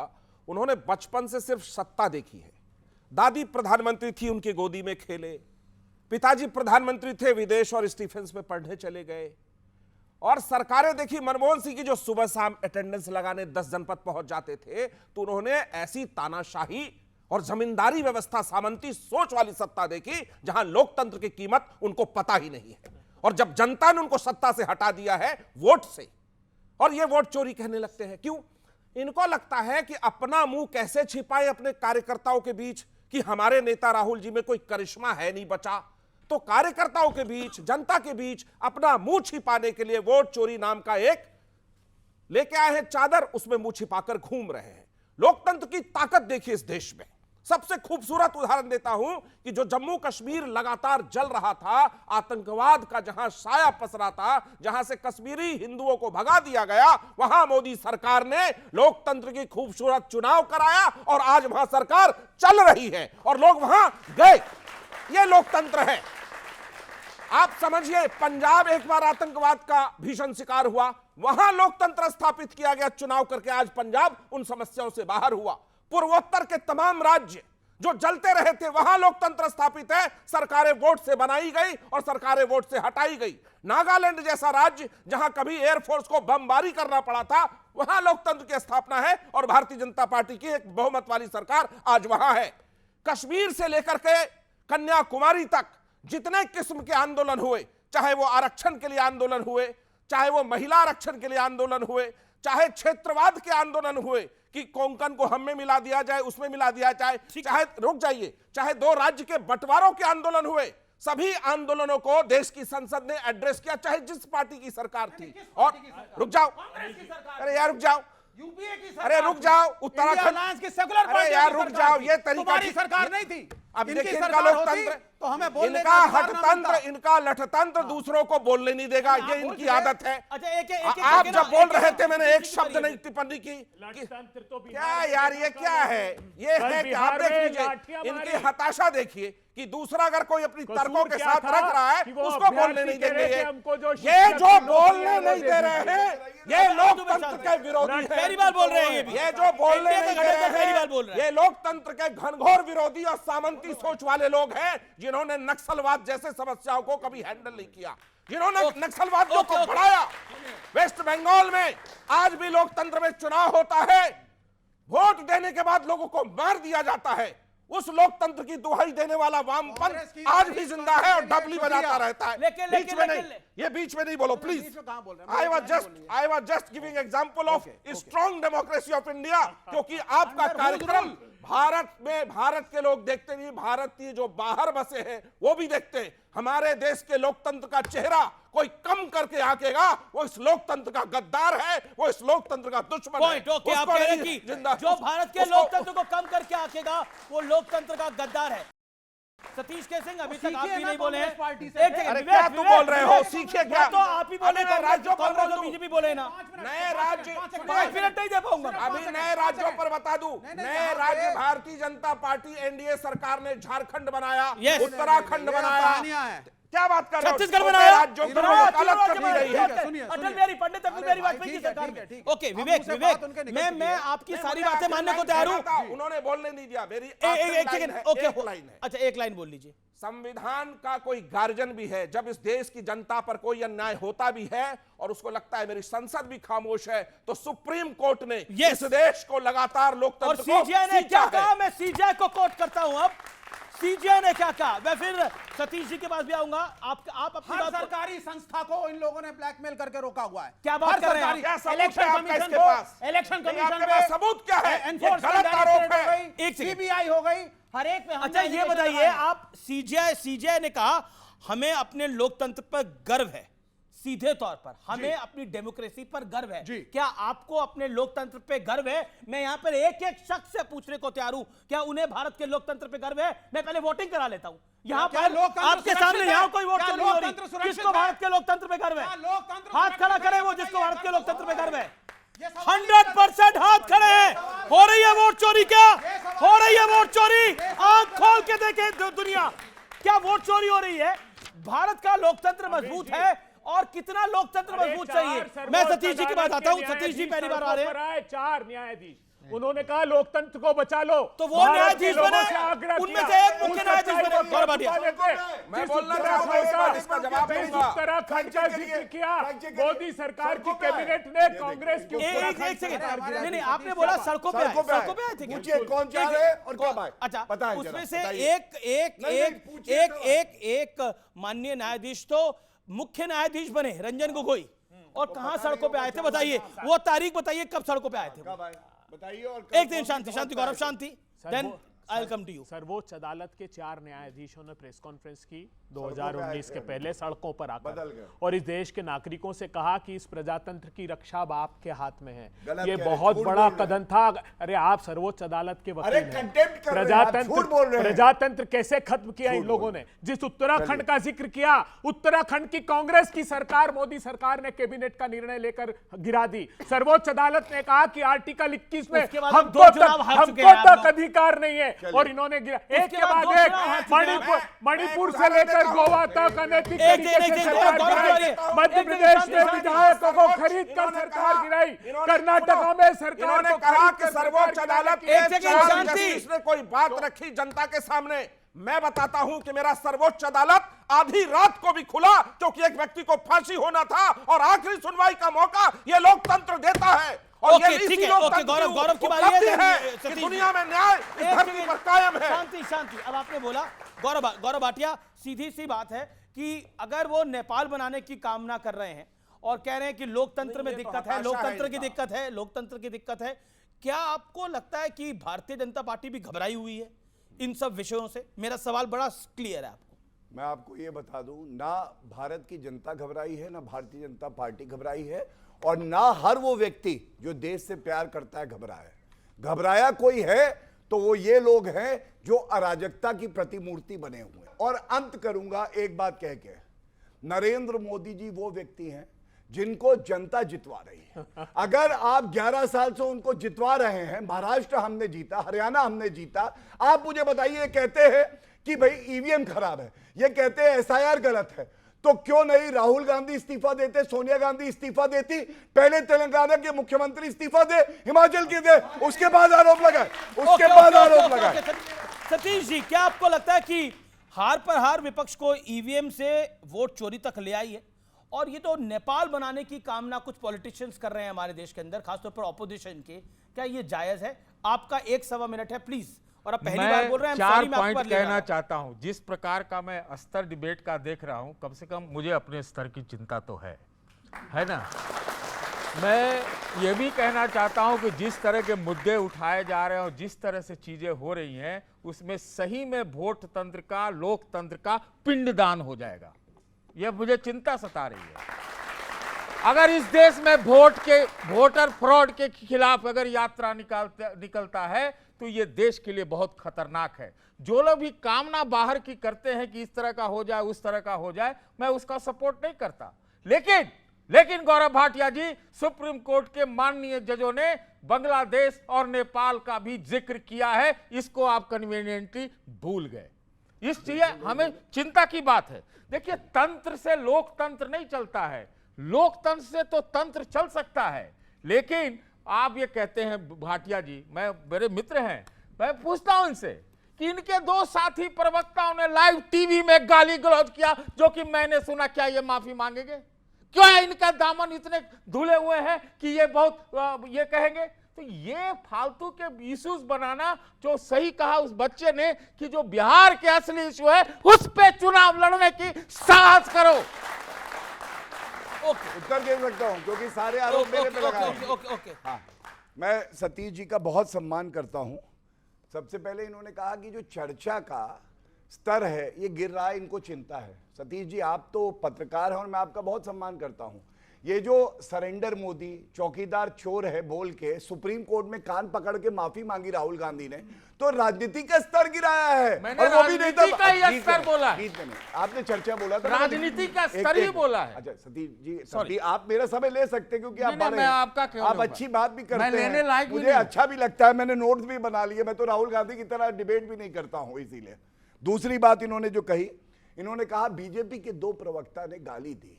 उन्होंने बचपन से सिर्फ सत्ता देखी है। दादी प्रधानमंत्री थी, उनकी गोदी में खेले, पिताजी प्रधानमंत्री थे, विदेश और स्टीफेंस में पढ़ने चले गए, और सरकारें देखी मनमोहन सिंह की जो सुबह शाम अटेंडेंस लगाने 10 जनपद पहुंच जाते थे, तो उन्होंने ऐसी तानाशाही और जमींदारी व्यवस्था, सामंती सोच वाली सत्ता देखी जहां लोकतंत्र की कीमत उनको पता ही नहीं है। और जब जनता ने उनको सत्ता से हटा दिया है वोट से, और ये वोट चोरी कहने लगते हैं, क्यों? इनको लगता है कि अपना मुंह कैसे छिपाए अपने कार्यकर्ताओं के बीच, कि हमारे नेता राहुल जी में कोई करिश्मा है नहीं बचा, तो कार्यकर्ताओं के बीच, जनता के बीच अपना मुंह छिपाने के लिए वोट चोरी नाम का एक लेके आए हैं चादर, उसमें मुंह छिपाकर घूम रहे हैं। लोकतंत्र की ताकत देखिए इस देश में। सबसे खूबसूरत उदाहरण देता हूं कि जो जम्मू कश्मीर लगातार जल रहा था, आतंकवाद का जहां साया पसरा था, जहां से कश्मीरी हिंदुओं को भगा दिया गया, वहां मोदी सरकार ने लोकतंत्र की खूबसूरत चुनाव कराया और आज वहां सरकार चल रही है और लोग वहां गए। यह लोकतंत्र है। आप समझिए, पंजाब एक बार आतंकवाद का भीषण शिकार हुआ, वहां लोकतंत्र स्थापित किया गया चुनाव करके, आज पंजाब उन समस्याओं से बाहर हुआ। पूर्वोत्तर के तमाम राज्य जो जलते रहे थे, वहां लोकतंत्र स्थापित है, सरकारें वोट से बनाई गई और सरकारें वोट से हटाई गई। नागालैंड जैसा राज्य जहां कभी एयरफोर्स को बमबारी करना पड़ा था, वहां लोकतंत्र की स्थापना है और भारतीय जनता पार्टी की एक बहुमत वाली सरकार आज वहां है। कश्मीर से लेकर के कन्याकुमारी तक जितने किस्म के आंदोलन हुए, चाहे वो आरक्षण के लिए आंदोलन हुए, चाहे वो महिला आरक्षण के लिए आंदोलन हुए, चाहे क्षेत्रवाद के आंदोलन हुए कि कोंकण को हम में मिला दिया जाए, उसमें मिला दिया जाए, चाहे रुक जाइए, चाहे 2 राज्य के बंटवारों के आंदोलन हुए, सभी आंदोलनों को देश की संसद ने एड्रेस किया, चाहे जिस पार्टी की सरकार थी। और रुक जाओ, अरे यार रुक जाओ, अरे रुक जाओ, उत्तराखंड
की सेकुलर पार्टी,
अरे यार रुक जाओ, ये तरीका
तुम्हारी सरकार नहीं थी।
अब देखिए इनका लोकतंत्र,
तो हमें बोलने
इनका हठतंत्र, इनका लठतंत्र दूसरों को बोलने नहीं देगा, ये इनकी आदत है। आप जब बोल रहे थे मैंने एक शब्द नहीं टिप्पणी की। क्या यार ये क्या है? ये है कि आप देख लीजिए इनकी हताशा देखिए कि दूसरा अगर कोई अपनी तर्कों के साथ रख रहा है उसको बोलने नहीं देंगे। ये जो बोलने नहीं दे रहे हैं ये लोकतंत्र के विरोधी है।
पहली बार बोल रहे हैं
ये जो बोलने नहीं दे रहे हैं ये लोकतंत्र के घनघोर विरोधी और सामंती सोच वाले लोग हैं, जिन्होंने नक्सलवाद जैसे समस्याओं को कभी हैंडल नहीं किया, जिन्होंने नक्सलवादियों को बढ़ाया। वेस्ट बंगाल में आज भी लोकतंत्र में चुनाव होता है, वोट देने के बाद लोगों को मार दिया जाता है। उस लोकतंत्र की दुहाई देने वाला वामपंथ आज भी जिंदा है और डबली बजाता रहता है। बीच में नहीं, ये बीच में नहीं बोलो please. I was just giving example of strong democracy of India, क्योंकि आपका कार्यक्रम भारत के लोग देखते नहीं, भारतीय जो बाहर बसे हैं वो भी देखते हैं। हमारे देश के लोकतंत्र का चेहरा कोई कम करके आकेगा, वो इस लोकतंत्र का गद्दार है, वो इस लोकतंत्र का दुश्मन है।
ओके, आप कह रहे हैं कि जो भारत के लोकतंत्र को कम करके आकेगा वो लोकतंत्र का गद्दार है। सतीश के सिंह अभी तक आप भी नहीं बोले हैं।
अरे क्या तू बोल रहे हो? सीखे क्या?
तो आप ही बोले,
राज्यों पर
बीजेपी बोले ना।
नए राज्य
5 मिनट नहीं दे पाऊंगा।
अभी नए राज्यों पर बता दूं, नए राज्य भारतीय जनता पार्टी एनडीए सरकार ने झारखंड बनाया, उत्तराखंड बनाया, क्या बात कर रहे हो?
छत्तीसगढ़ बनाया,
राज्यों की वकालत कर दी गई है।
अटल बिहारी पंडित अटल बिहारी वाजपेयी की सरकार में। ओके विवेक, मैं आपकी सारी बातें मानने को तैयार हूं।
उन्होंने बोलने नहीं दिया। मेरी
एक सेकंड, ओके
लाइन है।
अच्छा एक लाइन बोल लीजिए।
संविधान का कोई गार्जियन भी है। जब इस देश की जनता पर कोई अन्याय होता भी है और उसको लगता है मेरी संसद भी खामोश है, तो सुप्रीम कोर्ट ने इस देश को लगातार लोकतंत्र
और सीजीआई ने क्या कहा, मैं सीजीआई को कोट करता हूं। अब सीजीआई ने क्या कहा, मैं फिर सतीश जी के पास भी आऊंगा। आप अपनी
हर सरकारी संस्था को इन लोगों ने ब्लैकमेल करके रोका हुआ है।
क्या बात कर रहे हैं?
इलेक्शन कमीशन
पे सबूत क्या है?
गलत आरोप है। सीबीआई हो गई, हर एक में।
अच्छा ये बताइए, आप सीजीआई ने कहा हमें अपने लोकतंत्र पर गर्व है, सीधे तौर पर हमें अपनी डेमोक्रेसी पर गर्व है। क्या आपको अपने लोकतंत्र पे गर्व है? मैं यहां पर एक एक शख्स से पूछने को तैयार हूं, क्या उन्हें भारत के लोकतंत्र पे गर्व है? मैं पहले वोटिंग करा लेता हूं यहां पर आपके सामने। यहां कोई वोट नहीं हो रही। किसको भारत के लोकतंत्र पे गर्व है? हाथ खड़ा करे वो जिसको भारत के लोकतंत्र पे गर्व है। 100% हाथ खड़े हैं। हो रही है वोट चोरी? क्या हो रही है वोट चोरी? आंख खोल के देखे दुनिया, क्या वोट चोरी हो रही है? भारत का लोकतंत्र मजबूत है और कितना लोकतंत्र मजबूत चाहिए। मैं सतीश जी की बात आता हूं। सतीश जी पहली बार आ रहे हैं।
4 न्यायाधीश, उन्होंने कहा लोकतंत्र को बचा लो,
तो वो न्यायाधीश बने, उनमें से एक मुख्य न्यायाधीश बने।
मैं बोलना चाहता हूं, इसका जवाब दूंगा।
उत्तराखंड का जिक्र किया, मोदी सरकार की कैबिनेट ने कांग्रेस की
एक सेकंड, नहीं आपने बोला सड़कों पे आए थे।
पूछिए कौन जा रहे और कब आए?
अच्छा
बताएं,
उसमें से एक माननीय न्यायाधीश तो मुख्य न्यायाधीश बने रंजन गोगोई, और कहां सड़कों पे आए थे बताइए? वो तारीख बताइए कब सड़कों पे आए थे?
बताइए। और
एक दिन Shanti Gaurav Shanti, then I will come to you.
सर्वोच्च अदालत के 4 न्यायाधीशों ने प्रेस कॉन्फ्रेंस की 2019 के पहले सड़कों पर आकर और इस देश के नागरिकों से कहा कि इस प्रजातंत्र की रक्षा अब आपके हाथ में है। ये बहुत बड़ा कदम था। अरे आप सर्वोच्च अदालत के वकील हैं। प्रजातंत्र कैसे खत्म किया इन लोगों ने? जिस उत्तराखंड का जिक्र किया, उत्तराखंड की कांग्रेस की सरकार, मोदी सरकार ने कैबिनेट का निर्णय लेकर गिरा दी। सर्वोच्च अदालत ने कहा कि आर्टिकल 21 में हमको तक अधिकार नहीं है और इन्होंने गिरा। एक के बाद एक, मणिपुर से लेकर गोवा तक अनैतिक तरीके से सरकार गिराई। मध्य प्रदेश में विधायकों को खरीद कर सरकार गिराई। कर्नाटका में सरकार
ने कहा कि सर्वोच्च अदालत ने कोई बात रखी जनता के सामने। मैं बताता हूं कि मेरा सर्वोच्च अदालत आधी रात को भी खुला, क्योंकि एक व्यक्ति को फांसी होना था और आखिरी सुनवाई का मौका ये लोकतंत्र देता है। और
ठीक है, गौरव की बारी है
कि दुनिया में न्याय इस धरती पर कायम है।
शांति। अब आपने बोला गौरव भाटिया, सीधी सी बात है कि अगर वो नेपाल बनाने की कामना कर रहे हैं और कह रहे हैं कि लोकतंत्र में दिक्कत है, लोकतंत्र की दिक्कत है, क्या आपको लगता है कि भारतीय जनता पार्टी भी घबराई हुई है इन सब विषयों से? मेरा सवाल बड़ा क्लियर है आपको।
मैं आपको ये बता दूं, ना भारत की जनता घबराई है, ना भारतीय जनता पार्टी घबराई है, और ना हर वो व्यक्ति जो देश से प्यार करता है घबराया कोई है तो वो ये लोग हैं जो अराजकता की प्रतिमूर्ति बने हुए हैं। और अंत करूंगा एक बात कह के, नरेंद्र मोदी जी वो व्यक्ति हैं जिनको जनता जितवा रही है। अगर आप 11 साल से उनको जितवा रहे हैं, महाराष्ट्र हमने जीता, हरियाणा हमने जीता, आप मुझे बताइए, कहते हैं कि भाई ईवीएम खराब है, ये कहते हैं एसआईआर गलत है, तो क्यों नहीं राहुल गांधी इस्तीफा देते, सोनिया गांधी इस्तीफा देती? पहले तेलंगाना के मुख्यमंत्री इस्तीफा दे, हिमाचल के दे, उसके बाद आरोप लगाए।
सतीश जी, क्या आपको लगता है कि हार पर हार विपक्ष को ईवीएम से वोट चोरी तक ले आई है? और ये तो नेपाल बनाने की कामना कुछ पॉलिटिशियंस कर रहे हैं हमारे देश के अंदर, खासतौर पर ऑपोजिशन के, क्या ये जायज है? आपका 1 सवा मिनट है प्लीज, और अब पहली बार बोल रहे हैं।
चार पॉइंट कहना चाहता हूं। जिस प्रकार का मैं स्तर डिबेट का देख रहा हूं, कम से कम मुझे अपने स्तर की चिंता तो है ना। मैं ये भी कहना चाहता हूं कि जिस तरह के मुद्दे उठाए जा रहे हैं और जिस तरह से चीजें हो रही हैं, उसमें सही में वोट तंत्र का, लोकतंत्र का पिंडदान हो जाएगा। यह मुझे चिंता सता रही है। अगर इस देश में वोटर फ्रॉड के खिलाफ अगर यात्रा निकलता है तो ये देश के लिए बहुत खतरनाक है। जो लोग भी कामना बाहर की करते हैं कि इस तरह का हो जाए, उस तरह का हो जाए, मैं उसका सपोर्ट नहीं करता। लेकिन गौरव भाटिया जी, सुप्रीम कोर्ट के माननीय जजों ने बांग्लादेश और नेपाल का भी जिक्र किया है, इसको आप कन्वीनियंटली भूल गए। इसलिए हमें चिंता की बात है। देखिए, तंत्र से लोकतंत्र नहीं चलता है, लोकतंत्र से तो तंत्र चल सकता है। लेकिन आप ये कहते हैं भाटिया जी, मेरे मित्र हैं, मैं पूछता हूं इनसे कि इनके दो साथी प्रवक्ताओं ने लाइव टीवी में गाली गलौज किया, जो कि मैंने सुना, क्या ये माफी मांगेंगे? क्यों है इनका दामन इतने धुले हुए हैं कि ये बहुत ये कहेंगे? तो ये फालतू के इश्यूज बनाना, जो सही कहा उस बच्चे ने कि जो बिहार के असली इश्यू है उस पे चुनाव लड़ने की साहस करो।
उत्तर दे सकता हूं क्योंकि सारे आरोप मेरे पे लगा हैं। हाँ, मैं सतीश जी का बहुत सम्मान करता हूं। सबसे पहले इन्होंने कहा कि जो चर्चा का स्तर है ये गिर रहा है, इनको चिंता है। सतीश जी, आप तो पत्रकार हैं और मैं आपका बहुत सम्मान करता हूं। ये जो सरेंडर मोदी, चौकीदार चोर है बोल के सुप्रीम कोर्ट में कान पकड़ के माफी मांगी राहुल गांधी ने, तो राजनीति का स्तर गिराया है।
मैंने
और वो भी नहीं था,
का ही स्तर बोला है।
आपने चर्चा बोला था,
राजनीति का स्तर ही बोला है।
अच्छा सतीश जी, सॉरी, आप मेरा समय ले सकते हैं क्योंकि आप बड़े हैं, आप अच्छी बात भी करते हैं, मुझे अच्छा भी लगता है, मैंने नोट्स भी बना लिए। मैं तो राहुल गांधी की तरह डिबेट भी नहीं करता हूं इसीलिए। दूसरी बात इन्होंने जो कही, इन्होंने कहा बीजेपी के दो प्रवक्ता ने गाली दी।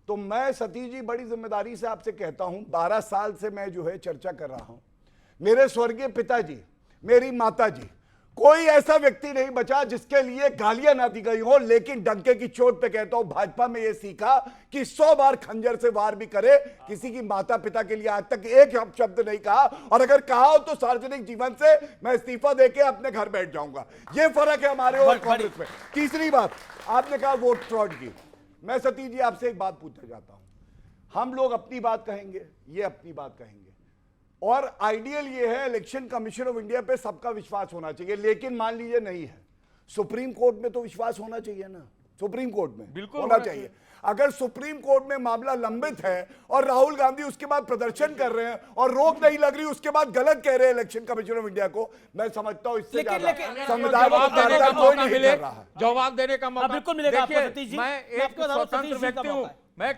तो मैं सतीश जी बड़ी जिम्मेदारी से आपसे कहता हूं, 12 साल से मैं जो है चर्चा कर रहा हूं। मेरे स्वर्गीय पिताजी, मेरी माताजी, कोई ऐसा व्यक्ति नहीं बचा जिसके लिए गालियां ना दी गई हो। लेकिन डंके की चोट पे कहता हूं, भाजपा में यह सीखा कि 100 बार खंजर से वार भी करे, किसी की माता पिता के लिए आज तक एक शब्द नहीं कहा, और अगर कहा हो तो सार्वजनिक जीवन से मैं इस्तीफा देके अपने घर बैठ जाऊंगा। यह फर्क है हमारे और कांग्रेस में। तीसरी बात, आपने कहा वोट फ्रॉड की। मैं सतीश जी आपसे एक बात पूछना चाहता हूं। हम लोग अपनी बात कहेंगे, ये अपनी बात कहेंगे, और आइडियल ये है इलेक्शन कमीशन ऑफ इंडिया पे सबका विश्वास होना चाहिए। लेकिन मान लीजिए नहीं है, सुप्रीम कोर्ट में तो विश्वास होना चाहिए ना, सुप्रीम कोर्ट में बिल्कुल होना चाहिए। अगर सुप्रीम कोर्ट में मामला लंबित है और राहुल गांधी उसके बाद प्रदर्शन कर रहे हैं और रोक नहीं लग रही, उसके बाद गलत कह रहे हैं इलेक्शन कमीशन ऑफ इंडिया को, मैं समझता हूं इससे ज्यादा संविधान को कोई नहीं कर रहा है।
जवाब देने का मौका
बिल्कुल मिलेगा आपको सतीश जी।
मैं एक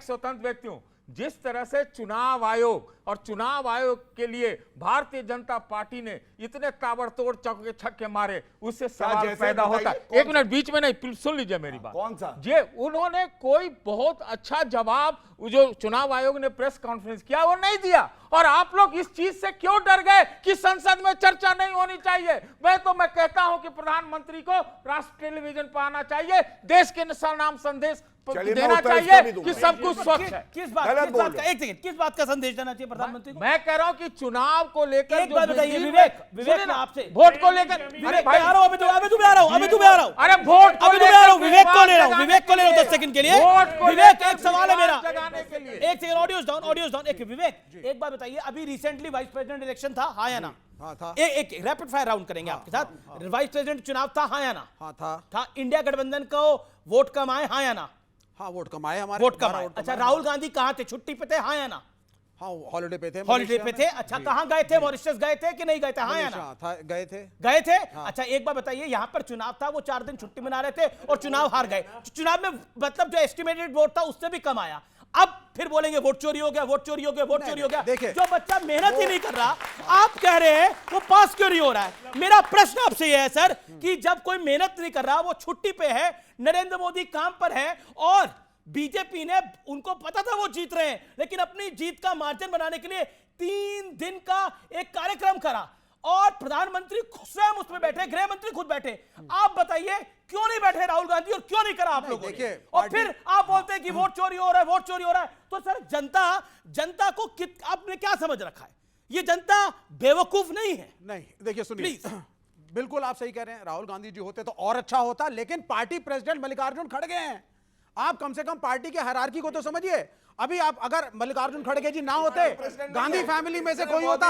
स्वतंत्र व्यक्ति हूं। जिस तरह से चुनाव आयोग और चुनाव आयोग के लिए भारतीय जनता पार्टी ने इतने ताबड़तोड़ चौके छक्के मारे, उससे सवाल पैदा होता है। एक मिनट बीच में नहीं, सुन लीजिए मेरी बात।
कौन सा?
ये उन्होंने कोई बहुत अच्छा जवाब जो चुनाव आयोग ने प्रेस कॉन्फ्रेंस किया वो नहीं दिया, और आप लोग इस चीज से क्यों डर गए कि संसद में चर्चा नहीं होनी चाहिए? मैं कहता हूं कि प्रधानमंत्री को राष्ट्रीय टेलीविजन पर आना चाहिए, देश के नाम संदेश देना चाहिए कि सब कुछ स्वच्छ है।
किस बात का संदेश देना चाहिए प्रधानमंत्री को?
मैं कह रहा हूं कि चुनाव को लेकर
एक बात बताइए विवेक ने आपसे
वोट को लेकर,
अरे भाई आ रहा हूं, अभी तुम्हें आ रहा हूं,
अरे वोट को
लेकर विवेक को ले रहा हूं 10 सेकंड के लिए। विवेक, एक सवाल है मेरा, एक सेकंड, ऑडियोज डाउन। एक विवेक, एक बात बताइए, अभी रिसेंटली वाइस प्रेसिडेंट इलेक्शन था, हाँ या ना?
हाँ था।
एक रैपिड फायर राउंड करेंगे आपके साथ। वाइस प्रेसिडेंट चुनाव था, हाँ या ना?
हाँ था।
इंडिया गठबंधन को वोट कम आए, हाँ या ना?
हाँ, वोट कम आए हमारे।
वोट कम आए। अच्छा, राहुल गांधी कहां थे? छुट्टी पे थे, हाँ या ना?
हाँ, हॉलिडे पे थे।
हॉलिडे पे थे। अच्छा, कहां गए थे? मॉरिशस गए थे कि नहीं गए थे, हाँ या ना?
गए थे।
गए थे। अच्छा, एक बात बताइए, यहां पर चुनाव था, वो 4 दिन छुट्टी मना रहे थे और चुनाव हार गए। चुनाव में मतलब जो एस्टिमेटेड वोट था उससे भी कम आया। अब फिर बोलेंगे वोट चोरी हो गया, वोट चोरी हो गया, वोट चोरी हो गया।
देखिए,
जो बच्चा मेहनत ही नहीं कर रहा, आप कह रहे हैं वो पास क्यों नहीं हो रहा है? मेरा प्रश्न आपसे यह है सर कि जब कोई मेहनत नहीं कर रहा, वो छुट्टी पे है, नरेंद्र मोदी काम पर है, और बीजेपी ने, उनको पता था वो जीत रहे हैं, लेकिन अपनी जीत का मार्जिन बनाने के लिए 3 दिन का एक कार्यक्रम करा, और प्रधानमंत्री स्वयं उसमें बैठे, गृह मंत्री खुद बैठे। आप बताइए क्यों नहीं बैठे राहुल गांधी, और क्यों नहीं करा आप लोगों ने? और फिर आप बोलते हैं कि वोट चोरी हो रहा है, वोट चोरी हो रहा है। तो सर, जनता को आपने क्या समझ रखा है? ये जनता बेवकूफ नहीं है।
नहीं, देखिए सुनिए, बिल्कुल आप सही कह रहे हैं, राहुल गांधी जी होते तो और अच्छा होता, लेकिन पार्टी प्रेसिडेंट मल्लिकार्जुन खड़गे हैं। आप कम से कम पार्टी के हायरार्की को तो समझिए। अभी आप अगर मल्लिकार्जुन खड़गे जी ना होते, गांधी फैमिली में से कोई होता,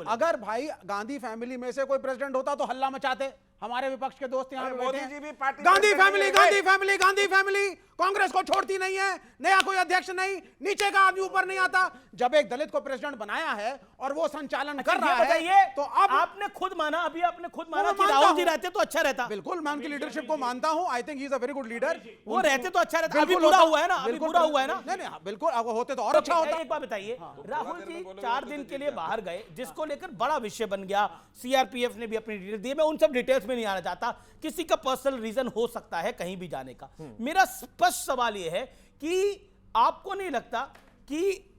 अगर भाई गांधी फैमिली में से कोई प्रेसिडेंट होता तो हल्ला मचाते। हमारे विपक्ष के दोस्त यहाँ बैठे हैं, Gandhi family, Gandhi family, Gandhi family, Congress को छोड़ती नहीं है, नया कोई अध्यक्ष नहीं, नीचे का आदमी ऊपर नहीं आता। जब एक दलित को प्रेसिडेंट बनाया है और वो संचालन कर रहा है, तो अब
आपने खुद माना, अभी आपने खुद माना कि राहुल जी रहते तो अच्छा रहता।
बिल्कुल, मैं उनकी लीडरशिप को मानता हूं। I think he is a very good leader.
वो रहते तो अच्छा रहता। अभी बुरा हुआ है ना, अभी बुरा हुआ है ना।
नहीं, बिल्कुल, अब होते तो और अच्छा होता।
एक बात बताइए, राहुल जी 4 दिन के लिए बाहर गए, जिसको लेकर बड़ा विषय बन गया। सीआरपीएफ ने भी अपनी डिटेल दी। मैं उन सब डिटेल्स में नहीं आना चाहता, किसी का पर्सनल रीजन हो सकता है कहीं भी जाने का। मेरा स्पष्ट सवाल यह है कि आपको नहीं लगता कि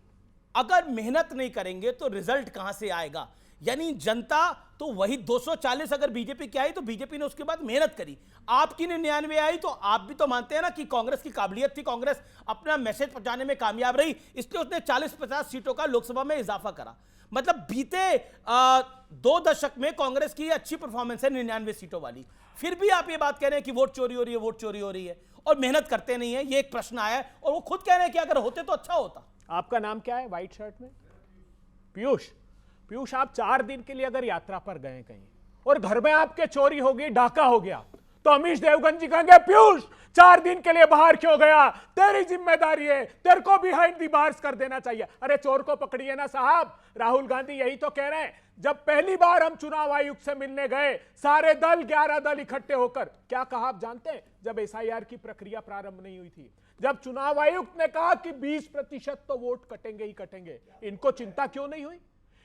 अगर मेहनत नहीं करेंगे तो रिजल्ट कहां से आएगा? यानी जनता तो वही 240 अगर बीजेपी की आई तो बीजेपी ने उसके बाद मेहनत करी, आपकी 99 आई, तो आप भी तो मानते हैं ना कि कांग्रेस की काबिलियत थी, कांग्रेस अपना मैसेज पहुंचाने में कामयाब रही, इसलिए उसने 40-50 सीटों का लोकसभा में इजाफा करा। मतलब बीते 2 दशक में कांग्रेस की अच्छी परफॉर्मेंस है 99 सीटों वाली, फिर भी आप ये बात कह रहे हैं कि वोट चोरी हो रही है, वोट चोरी हो रही है, और मेहनत करते नहीं है। ये एक प्रश्न आया है और वो खुद कह रहे हैं कि अगर होते तो अच्छा होता।
आपका नाम क्या है व्हाइट शर्ट में? पीयूष। पीयूष, आप 4 दिन के लिए अगर यात्रा पर गए कहीं और घर में आपके चोरी हो गई, डाका हो गया, तो अमीश देवगन जी कहेंगे पीयूष 4 दिन के लिए बाहर क्यों गया, तेरी जिम्मेदारी है, तेरे को बिहाइंड दी बार्स कर देना चाहिए। अरे चोर को पकड़िए ना साहब। राहुल गांधी यही तो कह रहे हैं। जब पहली बार हम चुनाव आयुक्त से मिलने गए, सारे दल 11 दल इकट्ठे होकर क्या कहा आप जानते हैं? जब एसआईआर की प्रक्रिया प्रारंभ नहीं हुई थी, जब चुनाव आयुक्त ने कहा कि 20% तो वोट कटेंगे ही कटेंगे, इनको चिंता क्यों नहीं हुई?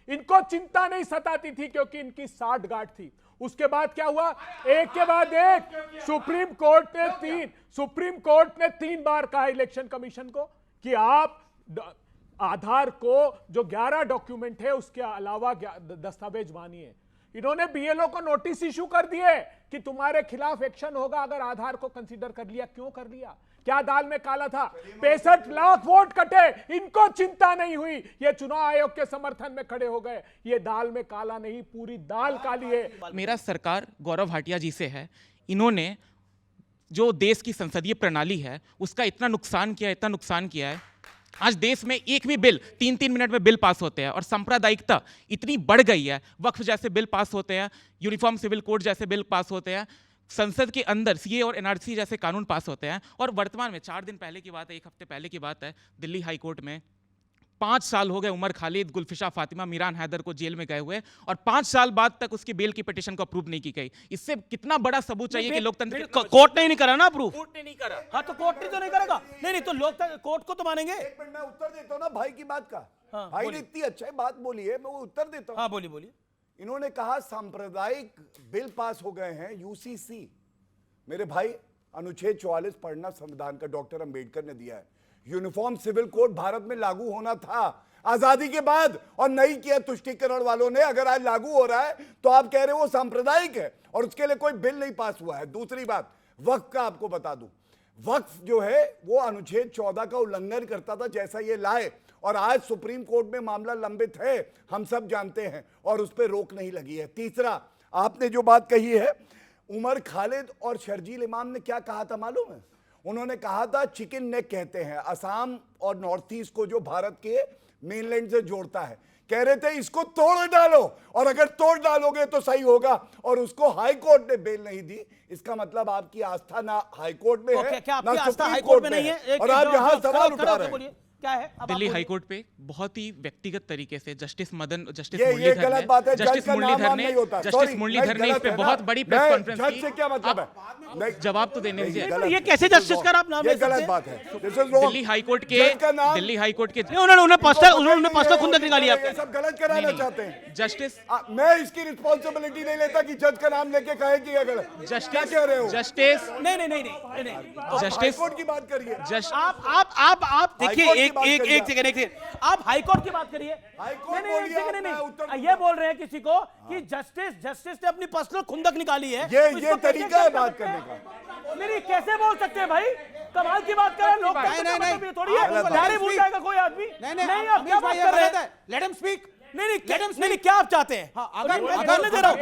इनको चिंता नहीं सताती थी क्योंकि इनकी 60 गांठ थी। उसके बाद क्या हुआ? एक के बाद एक सुप्रीम कोर्ट ने 3 बार कहा इलेक्शन कमीशन को कि आप आधार को जो 11 डॉक्यूमेंट है उसके अलावा दस्तावेज मानिए। इन्होंने बीएलओ को नोटिस इशू कर दिए कि तुम्हारे खिलाफ एक्शन होगा अगर आधार को कंसीडर कर लिया। क्यों कर लिया? क्या दाल में काला था? 65 लाख वोट कटे, इनको चिंता नहीं हुई। ये चुनाव आयोग के समर्थन में खड़े हो गए। ये दाल में काला नहीं, पूरी दाल काली है।
मेरा सरकार गौरव भाटिया जी से है। इन्होंने जो देश की संसदीय प्रणाली है उसका इतना नुकसान किया है। आज देश में एक भी बिल 3-3 मिनट में बिल पास होते हैं और सांप्रदायिकता इतनी बढ़ गई है। वक्फ जैसे बिल पास होते हैं, यूनिफॉर्म सिविल कोड जैसे बिल पास होते हैं, संसद के अंदर सीए और एनआरसी जैसे कानून पास होते हैं। और वर्तमान में 4 दिन पहले की बात है, 1 हफ्ते पहले की बात है, दिल्ली हाई कोर्ट में 5 साल हो गए उमर खालिद, गुलफिशा फातिमा, मीरान हैदर को जेल में गए हुए और 5 साल बाद तक उसकी बेल की पिटीशन को अप्रूव नहीं की गई। इससे कितना बड़ा सबूत चाहिए कि लोकतंत्र
कोर्ट ने नहीं करा ना अप्रूव? कोर्ट ने नहीं करा। हाँ तो कोर्ट ने तो नहीं करेगा। नहीं तो लोकतंत्र कोर्ट को तो मानेंगे।
एक मिनट मैं उत्तर देता हूँ ना भाई की बात का। भाई ने इतनी अच्छी बात बोली है, मैं वो उत्तर देता हूँ।
हाँ बोलिए।
इन्होंने कहा सांप्रदायिक बिल पास हो गए हैं यूसीसी। मेरे भाई, अनुच्छेद 44 पढ़ना संविधान का, डॉक्टर अंबेडकर ने दिया है। यूनिफॉर्म सिविल कोड भारत में लागू होना था आजादी के बाद और नहीं किया तुष्टीकरण वालों ने। अगर आज लागू हो रहा है तो आप कह रहे हो वो सांप्रदायिक है और उसके लिए कोई बिल नहीं पास हुआ है। दूसरी बात, वक्फ का आपको बता दूं, वक्फ जो है वो अनुच्छेद 14 का उल्लंघन करता था जैसा ये लाए, और आज सुप्रीम कोर्ट में मामला लंबित है, हम सब जानते हैं, और उस पर रोक नहीं लगी है। तीसरा, आपने जो बात कही है, उमर खालिद और शर्जील इमाम ने क्या कहा था मालूम है? उन्होंने कहा था चिकन नेक कहते हैं असम और नॉर्थ ईस्ट को जो भारत के मेनलैंड से जोड़ता है। कह रहे थे इसको तोड़ डालो और अगर तोड़ डालोगे तो सही होगा, और उसको हाई कोर्ट ने बेल नहीं दी। इसका मतलब आपकी आस्था ना हाई कोर्ट में है, ना सुप्रीम कोर्ट में नहीं है, और आप यहां सवाल उठा रहे हैं।
क्या है?
दिल्ली हाईकोर्ट पे बहुत ही व्यक्तिगत तरीके से जस्टिस मुरलीधर ने इस पे बहुत बड़ी प्रेस कॉन्फ्रेंस की।
से क्या मतलब है?
जवाब तो देने दीजिए।
ये कैसे जस्टिस का आप नाम ले सकते हैं?
गलत बात है।
दिल्ली हाईकोर्ट के
उन्होंने पर्सनल खुंदक निकाली है।
ये सब गलत कराना चाहते हैं
जस्टिस।
मैं इसकी रिस्पॉन्सिबिलिटी नहीं लेता कि जज का नाम लेके कहे कि ये गलत।
जस्टिस
कह रहे हो?
जस्टिस
नहीं
जस्टिस कोर्ट की बात करिए।
आप देखिए, एक सेकंड, आप हाई कोर्ट की बात करिए। नहीं, ये बोल रहे हैं किसी को कि जस्टिस ने अपनी पर्सनल खुंदक निकाली है।
ये तरीका है बात करने का।
नहीं, कैसे बोल सकते हैं भाई? कमाल की बात कर रहे हैं लोग। नहीं, थोड़ी है, भूल जाएगा कोई आदमी।
नहीं, आप क्या बात कर रहे हैं? Let him speak.
नहीं, क्या आप चाहते हैं?
अगर
मैं बोलने दे रहा हूं,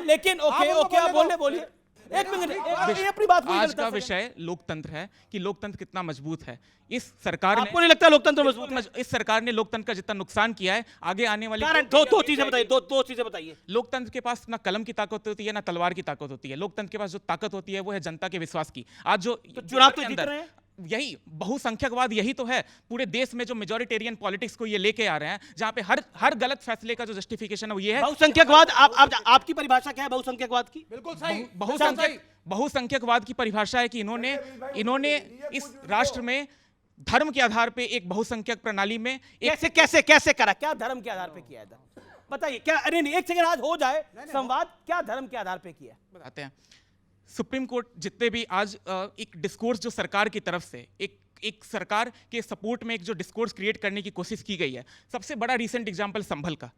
लेकिन ओके आप बोलिए एक मिनट, ये अपनी बात
आज का विषय लोकतंत्र है कि लोकतंत्र कितना मजबूत है। इस सरकार
आपको नहीं लगता लोकतंत्र मजबूत है?
इस सरकार ने लोकतंत्र का जितना नुकसान किया है, आगे आने वाली
दो चीजें बताइए, दो चीजें बताइए।
लोकतंत्र के पास ना कलम की ताकत होती है ना तलवार की ताकत होती है। लोकतंत्र के पास जो ताकत होती है वो है जनता के विश्वास की। आज जो
चुनाव तो जीत रहे हैं,
यही बहुसंख्यकवाद यही तो है। पूरे देश में जो मेजॉरिटेरियन पॉलिटिक्स को ये लेके आ रहे हैं, जहां पे हर गलत फैसले का जो जस्टिफिकेशन है वो ये है।
बहुसंख्यकवाद आपकी परिभाषा क्या है बहुसंख्यकवाद की?
बिल्कुल सही।
बहुसंख्यकवाद की परिभाषा है कि इन्होंने इस राष्ट्र में धर्म के आधार पे एक बहुसंख्यक प्रणाली में
कैसे करा? क्या धर्म के आधार पे किया है? बताइए क्या? अरे नहीं, एक सेकंड, आज हो जाए संवाद। क्या धर्म के आधार पे किया?
बताते हैं। सुप्रीम कोर्ट जितने भी आज एक डिस्कोर्स जो सरकार की तरफ से एक सरकार के सपोर्ट में एक जो डिस्कोर्स क्रिएट करने की कोशिश की गई है, सबसे बड़ा रीसेंट एग्जांपल संभल का।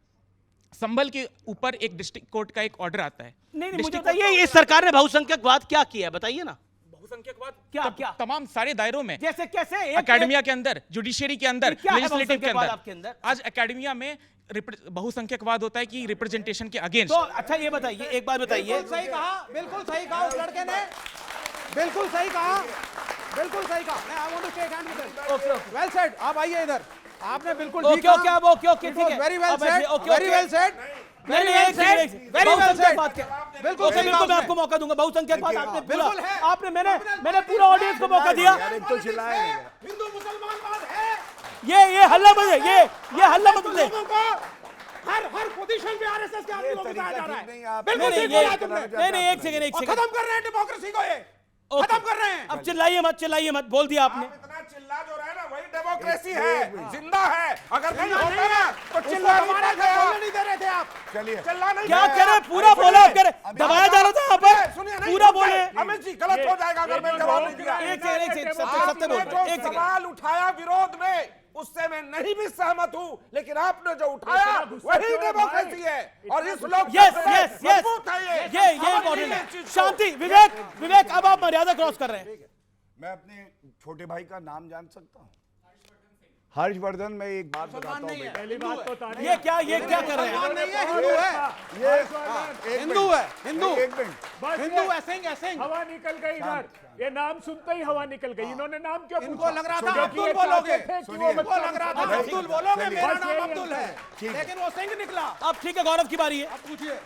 संभल के ऊपर एक डिस्ट्रिक्ट कोर्ट का एक ऑर्डर आता है।
नहीं, मुझे बताइए इस सरकार ने बहुसंख्यकवाद क्या किया है? बताइए ना।
बहुसंख्यकवाद
क्या
तमाम सारे दायरों में,
जैसे कैसे?
एकेडमिया के अंदर, जुडिशियरी के अंदर, लेजिस्लेटिव के
आपके
अंदर। आज एकेडमिया में बहुसंख्यकवाद होता है कि रिप्रेजेंटेशन के अगेंस्ट।
तो अच्छा ये बताइए, एक बात बताइए।
बिल्कुल सही कहा उस लड़के ने, बिल्कुल सही कहा। I want to shake hand with him.
Okay,
well said. आप आइए इधर। आपने बिल्कुल
ठीक कहा। ओके, ठीक है।
Very well said, very well said.
बिल्कुल सही। मैं आपको मौका दूंगा। बहुसंख्यकवाद आपने मैंने पूरा ऑडियंस को मौका दिया।
हिंदू मुसलमानवाद है।
ये हल्ला मत ये हल्ला मत दे।
हर पोजीशन पे आरएसएस के आदमी को बताया जा रहा है।
बिल्कुल ठीक बोला तुमने। नहीं, एक सेकंड।
खत्म कर रहे हैं डेमोक्रेसी को, ये खत्म कर रहे हैं।
अब चिल्लाइए मत, बोल दिया आपने।
इतना चिल्ला जो रहा है ना, वही डेमोक्रेसी है, जिंदा है। अगर नहीं होता ना तो चिल्ला
नहीं दे रहे थे आप।
चलिए, चिल्ला नहीं।
क्या करे? पूरा बोला आप करे, दबाया जा रहा था यहाँ पर। पूरा बोले।
अमित जी, गलत हो जाएगा अगर मैं जवाब नहीं दिया।
एक सत्य बोल।
एक सवाल उठाया विरोध में, उससे मैं नहीं भी सहमत हूं, लेकिन आपने जो उठाया वही डेमोक्रेसी है। और इस लोग
ये इम्पोर्टेंट है। शांति, विवेक अब आप मर्यादा क्रॉस कर रहे हैं।
मैं अपने छोटे भाई का नाम जान सकता हूं? हर्षवर्धन। मैं एक बात बताता हूं,
ये क्या कर रहे हैं?
हिंदू ऐसे
हवा निकल गई इधर। ये नाम सुनते ही हवा निकल गई। इन्होंने नाम क्यों पूछा?
इनको लग रहा था अब्दुल बोलोगे। इनको लग रहा था अब्दुल बोलोगे। मेरा नाम अब्दुल है, लेकिन वो सिंह निकला।
अब ठीक है, गौरव की बारी है।
अब पूछिए।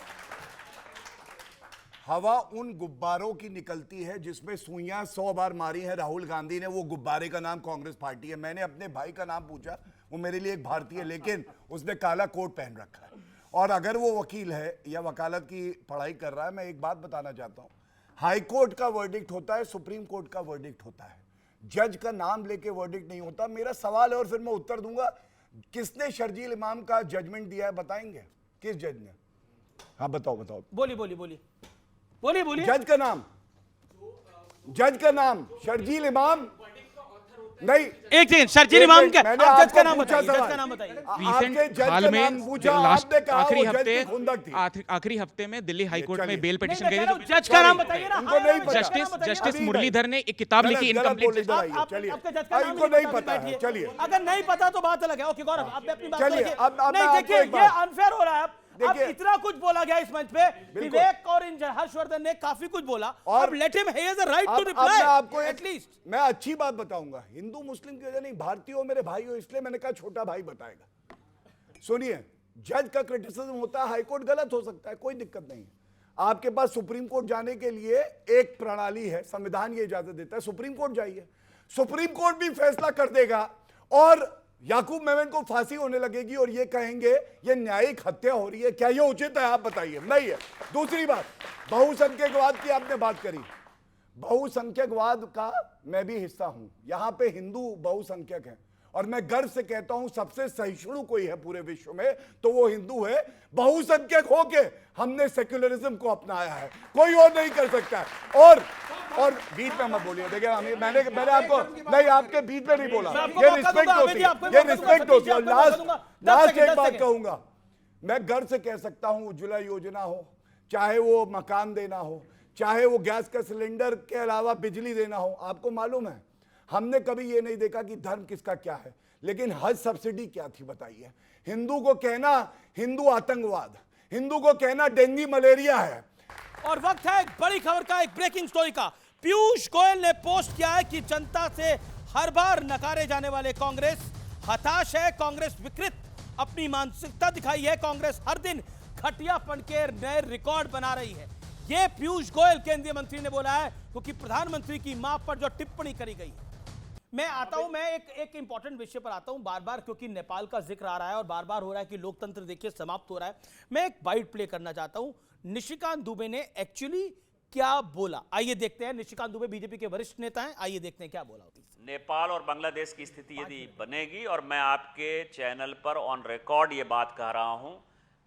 हवा उन गुब्बारों की निकलती है जिसमें सुइयां 100 बार मारी है राहुल गांधी ने। वो गुब्बारे का नाम कांग्रेस पार्टी है। मैंने अपने भाई का नाम पूछा, वो मेरे लिए एक भारतीय है, लेकिन उसने काला कोट पहन रखा है। और अगर वो वकील है या वकालत की पढ़ाई कर रहा है, मैं एक बात बताना चाहता हूं। हाई कोर्ट का वर्डिक्ट होता है, सुप्रीम कोर्ट का वर्डिक्ट होता है। जज का नाम लेके वर्डिक्ट नहीं होता। मेरा सवाल है और फिर मैं उत्तर दूंगा, किसने शर्जील इमाम का जजमेंट दिया है? बताएंगे किस जज ने? हाँ बताओ।
बोलिए।
जज का नाम शर्जील इमाम नहीं।
एक सेकंड, शर्जील इमाम क्या? जज का नाम बताइए।
आखिरी हफ्ते में दिल्ली हाई कोर्ट में बेल पिटीशन गई थी।
जज का नाम बताइए ना।
जस्टिस मुरलीधर ने एक किताब लिखी इनकम्प्लीट।
इनको नहीं पता है। चलिए,
अगर नहीं पता तो बात अलग है। ओके गौरव, आप अपनी बात रखिए। नहीं देखिए, ये अनफेयर हो रहा है। अब इतना कुछ बोला गया इस मंच पे, विवेक और हर्षवर्धन ने काफी कुछ बोला। अब let him have the right to reply
आपको
एटलीस्ट।
मैं अच्छी बात बताऊंगा। हिंदू मुस्लिम की वजह नहीं, भारतीय हो, मेरे भाई हो, इसलिए मैंने कहा छोटा भाई बताएगा। सुनिए, जज का क्रिटिसिज्म होता है, हाई कोर्ट गलत हो सकता है, कोई दिक्कत नहीं है। आपके पास सुप्रीम कोर्ट जाने के लिए एक प्रणाली है, संविधान ये इजाजत देता है। सुप्रीम कोर्ट जाइए, सुप्रीम कोर्ट भी फैसला कर देगा और याकूब मेमन को फांसी होने लगेगी और ये कहेंगे ये न्यायिक हत्या हो रही है। क्या ये उचित है? आप बताइए। नहीं है। दूसरी बात, बहुसंख्यकवाद की आपने बात करी। बहुसंख्यकवाद का मैं भी हिस्सा हूं। यहां पे हिंदू बहुसंख्यक हैं और मैं गर्व से कहता हूं सबसे सहिष्णु कोई है पूरे विश्व में तो वो हिंदू है। बहुसंख्यक होके हमने सेक्युलरिज्म को अपनाया है, कोई और नहीं कर सकता है। और बीच में मत बोलिए। देखिए, मैंने आपको नहीं, आपके बीच में नहीं बोला। ये रिस्पेक्ट होती है, ये रिस्पेक्ट होती है। लास्ट एक बात कहूंगा, मैं गर्व से कह सकता हूं, उज्ज्वला योजना हो, चाहे वो मकान देना हो, चाहे वो गैस का सिलेंडर के अलावा बिजली देना हो। आपको मालूम है हमने कभी ये नहीं देखा कि धर्म किसका क्या है, लेकिन हज सब्सिडी क्या थी बताइए। हिंदू को कहना हिंदू आतंकवाद, हिंदू को कहना डेंगू मलेरिया है।
और वक्त है एक बड़ी खबर का, एक ब्रेकिंग स्टोरी का। पीयूष गोयल ने पोस्ट किया है कि जनता से हर बार नकारे जाने वाले कांग्रेस हताश है, कांग्रेस विकृत अपनी मानसिकता दिखाई है, कांग्रेस हर दिन घटियापन के नए रिकॉर्ड बना रही है। यह पीयूष गोयल केंद्रीय मंत्री ने बोला है, क्योंकि प्रधानमंत्री की मां पर जो टिप्पणी करी गई है। मैं आता हूं, मैं एक इंपॉर्टेंट विषय पर आता हूं बार बार, क्योंकि नेपाल का जिक्र आ रहा है और बार बार हो रहा है कि लोकतंत्र देखिए समाप्त हो रहा है। मैं एक बाइट प्ले करना चाहता हूं। निशिकांत दुबे ने एक्चुअली क्या बोला, आइए देखते हैं। निशिकांत दुबे बीजेपी के वरिष्ठ नेता हैं, आइए देखते हैं क्या बोला।
नेपाल और बांग्लादेश की स्थिति यदि बनेगी, और मैं आपके चैनल पर ऑन रिकॉर्ड ये बात कह रहा हूं,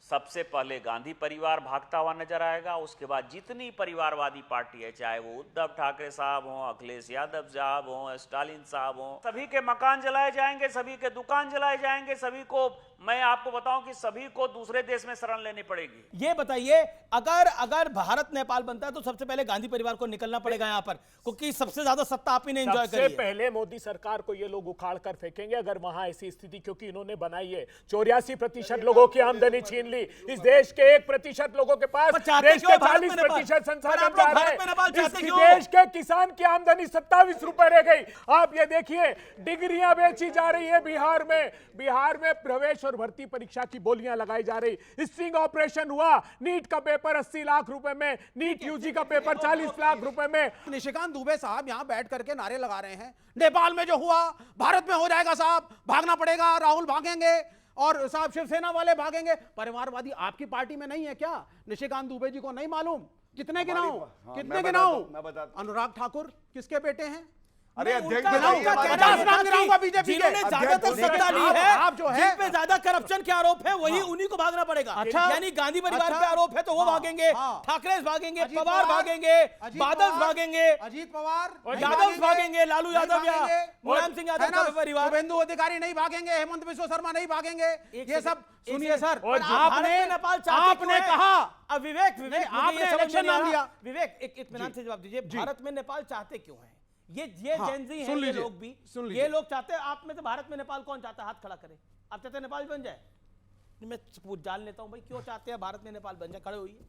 सबसे पहले गांधी परिवार भागता हुआ नजर आएगा, उसके बाद जितनी परिवारवादी पार्टी है, चाहे वो उद्धव ठाकरे साहब हों, अखिलेश यादव साहब हों, स्टालिन साहब हों, सभी के मकान जलाए जाएंगे, सभी के दुकान जलाए जाएंगे, सभी को, मैं आपको बताऊं कि सभी को दूसरे देश में शरण लेनी पड़ेगी।
ये बताइए, अगर भारत नेपाल बनता है तो सबसे पहले गांधी परिवार को निकलना पड़ेगा यहां पर, क्योंकि सबसे ज्यादा सत्ता आप ही ने एंजॉय करी है।
सबसे पहले मोदी सरकार को ये लोग उखाड़ कर फेंकेंगे अगर वहां ऐसी स्थिति, क्योंकि इन्होंने बनाई है। 84% लोगों की आमदनी छीन ली। इस देश के 1% लोगों के पास देश के 40% संसाधन जा रहे हैं। इस देश के किसान की आमदनी 27 रुपए रह गई। आप ये देखिए, डिग्रियां बेची जा रही है बिहार में प्रवेश और भर्ती परीक्षा की बोलियां लगाई जा रही। स्टिंग ऑपरेशन हुआ, नीट का पेपर 80 लाख रुपए में, नीट यूजी का पेपर 40 लाख रुपए में।
निशिकांत दुबे साहब यहां बैठ करके नारे लगा रहे हैं, नेपाल में जो हुआ भारत में हो जाएगा साहब, भागना पड़ेगा, राहुल भागेंगे और साहब शिवसेना वाले भागेंगे। परिवारवादी आपकी पार्टी में नहीं है क्या? निशिकांत दुबे जी को नहीं मालूम? कितने गिनाऊं? कितने गिनाऊं? अनुराग ठाकुर किसके बेटे हैं?
अरे अध्यक्ष,
बीजेपी के ज्यादातर सत्ता ली है, आप जो है जिन पे ज्यादा करप्शन के आरोप है वही उन्हीं को भागना पड़ेगा।
अच्छा,
यानी गांधी परिवार पे आरोप है तो वो भागेंगे, ठाकरे भागेंगे, पवार भागेंगे, बादल भागेंगे,
अजीत पवार
यादव भागेंगे, लालू यादव या मुलायम सिंह यादव का परिवार,
शुभेंदु अधिकारी नहीं भागेंगे, हेमंत बिश्व शर्मा नहीं भागेंगे। ये सब सुनिए सर,
आपने
कहा
विवेक
आपने इलेक्शन नाम दिया।
विवेक एक इत्मीनान से जवाब दीजिए, भारत में नेपाल चाहते क्यों है? ये जेनजी है, ये लोग भी, ये लोग चाहते हैं। आप में से भारत में नेपाल कौन चाहता है? हाथ खड़ा करे। आप चाहते हैं नेपाल बन जाए? मैं जान लेता हूं भाई, क्यों चाहते हैं भारत में नेपाल बन जाए? खड़े होइए,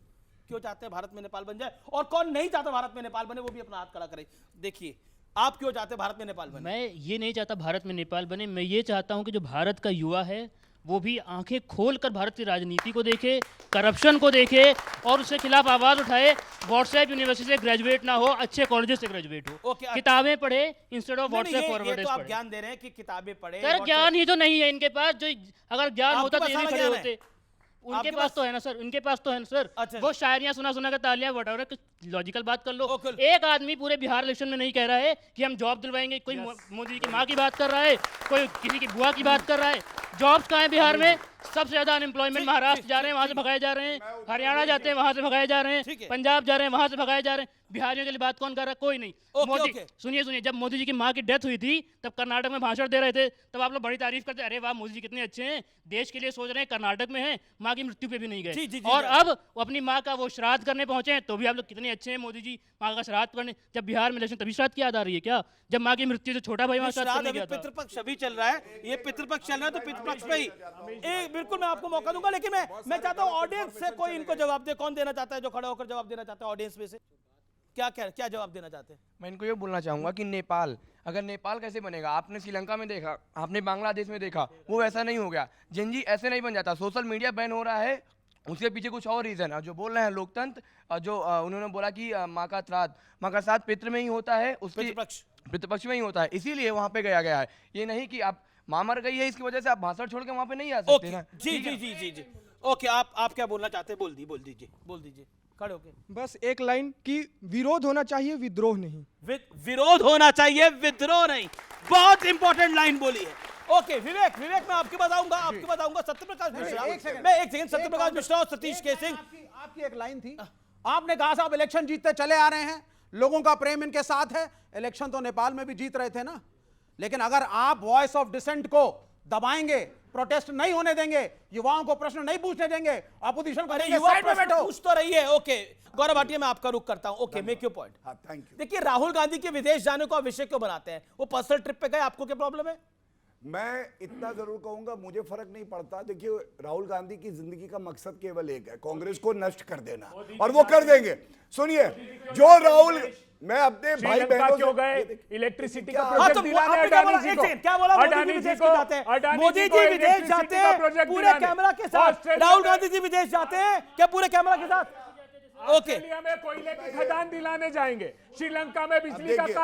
क्यों चाहते हैं भारत में नेपाल बन जाए? और कौन नहीं चाहता भारत में नेपाल बने, वो भी अपना हाथ खड़ा करे। देखिए, आप क्यों चाहते हैं भारत में नेपाल बने?
मैं ये नहीं चाहता भारत में नेपाल बने, मैं ये चाहता हूं कि जो भारत का युवा है वो भी आंखें खोलकर भारत की राजनीति को देखे, करप्शन को देखे और उसके खिलाफ आवाज उठाए। व्हाट्सएप यूनिवर्सिटी से ग्रेजुएट ना हो, अच्छे कॉलेजेस से ग्रेजुएट हो, किताबें पढ़े इंस्टेड ऑफ व्हाट्सएप फॉरवर्ड।
आप ज्ञान दे रहे हैं कि किताबें पढ़े।
सर ज्ञान ही तो नहीं है इनके पास, जो अगर ज्ञान होता तो ये भी खड़े होते। उनके पास तो है ना सर, उनके पास तो है ना सर। अच्छा। वो शायरियां सुना के तालियां वटावर, लॉजिकल बात कर लो। एक आदमी पूरे बिहार इलेक्शन में नहीं कह रहा है कि हम जॉब दिलवाएंगे। कोई मोदी की माँ की बात कर रहा है, कोई किसी की बुआ की बात कर रहा है। जॉब्स कहाँ है बिहार में? सबसे ज्यादा अनएम्प्लॉयमेंट महाराष्ट्र जा रहे हैं, वहां से भगाए जा रहे हैं, हरियाणा जाते हैं वहां से भगाए जा रहे हैं, पंजाब जा रहे हैं वहां से भगाए जा रहे हैं। बिहारियों के लिए बात कौन कर रहा है? कोई नहीं। मोदी, सुनिए, जब मोदी जी की माँ की डेथ हुई थी तब कर्नाटक में भाषण दे रहे थे, तब आप लोग बड़ी तारीफ करते, अरे वाह मोदी जी कितने अच्छे हैं, देश के लिए सोच रहे हैं, कर्नाटक में हैं, माँ की मृत्यु पे भी नहीं गए। और अब अपनी माँ का वो श्राद्ध करने पहुंचे हैं, तो भी आप लोग कितने अच्छे हैं मोदी जी, माँ का श्राद्ध करने। जब बिहार में इलेक्शन तभी श्राद्ध की याद आ रही है क्या? जब माँ की मृत्यु, जो छोटा भाई वहाँ श्राद्ध करने गया था।
पितृपक्ष अभी चल रहा है, ये पितृपक्ष चल रहा है, तो पितृपक्ष पे ही बिल्कुल मैं आपको मौका दूंगा, लेकिन मैं चाहता हूं ऑडियंस से कोई इनको जवाब दे। कौन देना चाहता है, जो खड़ा होकर जवाब देना चाहता है ऑडियंस में से? क्या जवाब देना चाहते हैं?
मैं इनको ये बोलना चाहूंगा कि नेपाल, अगर नेपाल कैसे बनेगा? आपने श्रीलंका में देखा, आपने बांग्लादेश में देखा, वो वैसा नहीं हो गया। जेनजी ऐसे नहीं बन जाता। सोशल मीडिया बैन हो रहा है, उसके पीछे कुछ और रीजन है। जो बोल रहे हैं लोकतंत्र, जो उन्होंने बोला कि माँ का श्राद्ध पितृ में ही होता है, उसके पितृपक्ष में ही होता है, इसीलिए वहाँ पे गया है। ये नहीं कि आप माँ मर गई है इसकी वजह से आप भाषण छोड़ के वहाँ पे नहीं आ सकते ना।
जी। ओके, आप क्या बोलना चाहते हैं? बोल दीजिए खड़े होके।
बस एक लाइन कि विरोध होना चाहिए, विद्रोह नहीं।
विरोध होना चाहिए, विद्रोह नहीं। बहुत इंपॉर्टेंट लाइन बोली है। ओके, विवेक मैं आपकी बताऊंगा सत्यप्रकाश मिश्रा। मैं एक सेकंड, सत्यप्रकाश मिश्रा और सतीश केसिंग।
आपकी एक लाइन थी, आपने कहा साहब इलेक्शन जीतते चले आ रहे हैं, लोगों का प्रेम इनके साथ है। इलेक्शन तो नेपाल में भी जीत रहे थे ना, लेकिन अगर आप वॉइस ऑफ डिसेंट को दबाएंगे, प्रोटेस्ट नहीं होने देंगे, युवाओं को प्रश्न नहीं पूछने देंगे, अपोजिशन करेंगे, साइड में बैठो।
पूछ तो रही है। ओके, गौरव भाटिया मैं आपका रुख करता हूं। Okay, make your point.
हाँ, थैंक यू।
देखिए, राहुल गांधी के विदेश जाने को विषय क्यों बनाते हैं? वो पर्सनल ट्रिप पे गए, आपको क्या प्रॉब्लम है?
मैं इतना जरूर कहूंगा, मुझे फर्क नहीं पड़ता। देखिए, राहुल गांधी की जिंदगी का मकसद केवल एक है, कांग्रेस को नष्ट कर देना, और वो कर देंगे। सुनिए, जो राहुल, मैं अपने भाई बहनों
क्यों गए? इलेक्ट्रिसिटी का
हाँ,
प्रोजेक्ट
तो
दिलाने
आपने
अडानी जी को।
क्या बोला? मोदी जी
अडानी
विदेश
जी
क्यों
को
जाते हैं?
अडानी
मोदी
जी
जी
को
विदेश
इलेक्ट्रिसिटी
जाते
का
हैं
प्रोजेक्ट
पूरे
दिलाने।
कैमरा के साथ।
ऑस्ट्रेलिया
राहुल
में-
गांधी जी विदेश जाते हैं क्या पूरे कैमरा के साथ? ओके,
ऑस्ट्रेलिया में कोयले की खदान दिलाने जाएंगे, श्रीलंका में बिजली का
देखिए,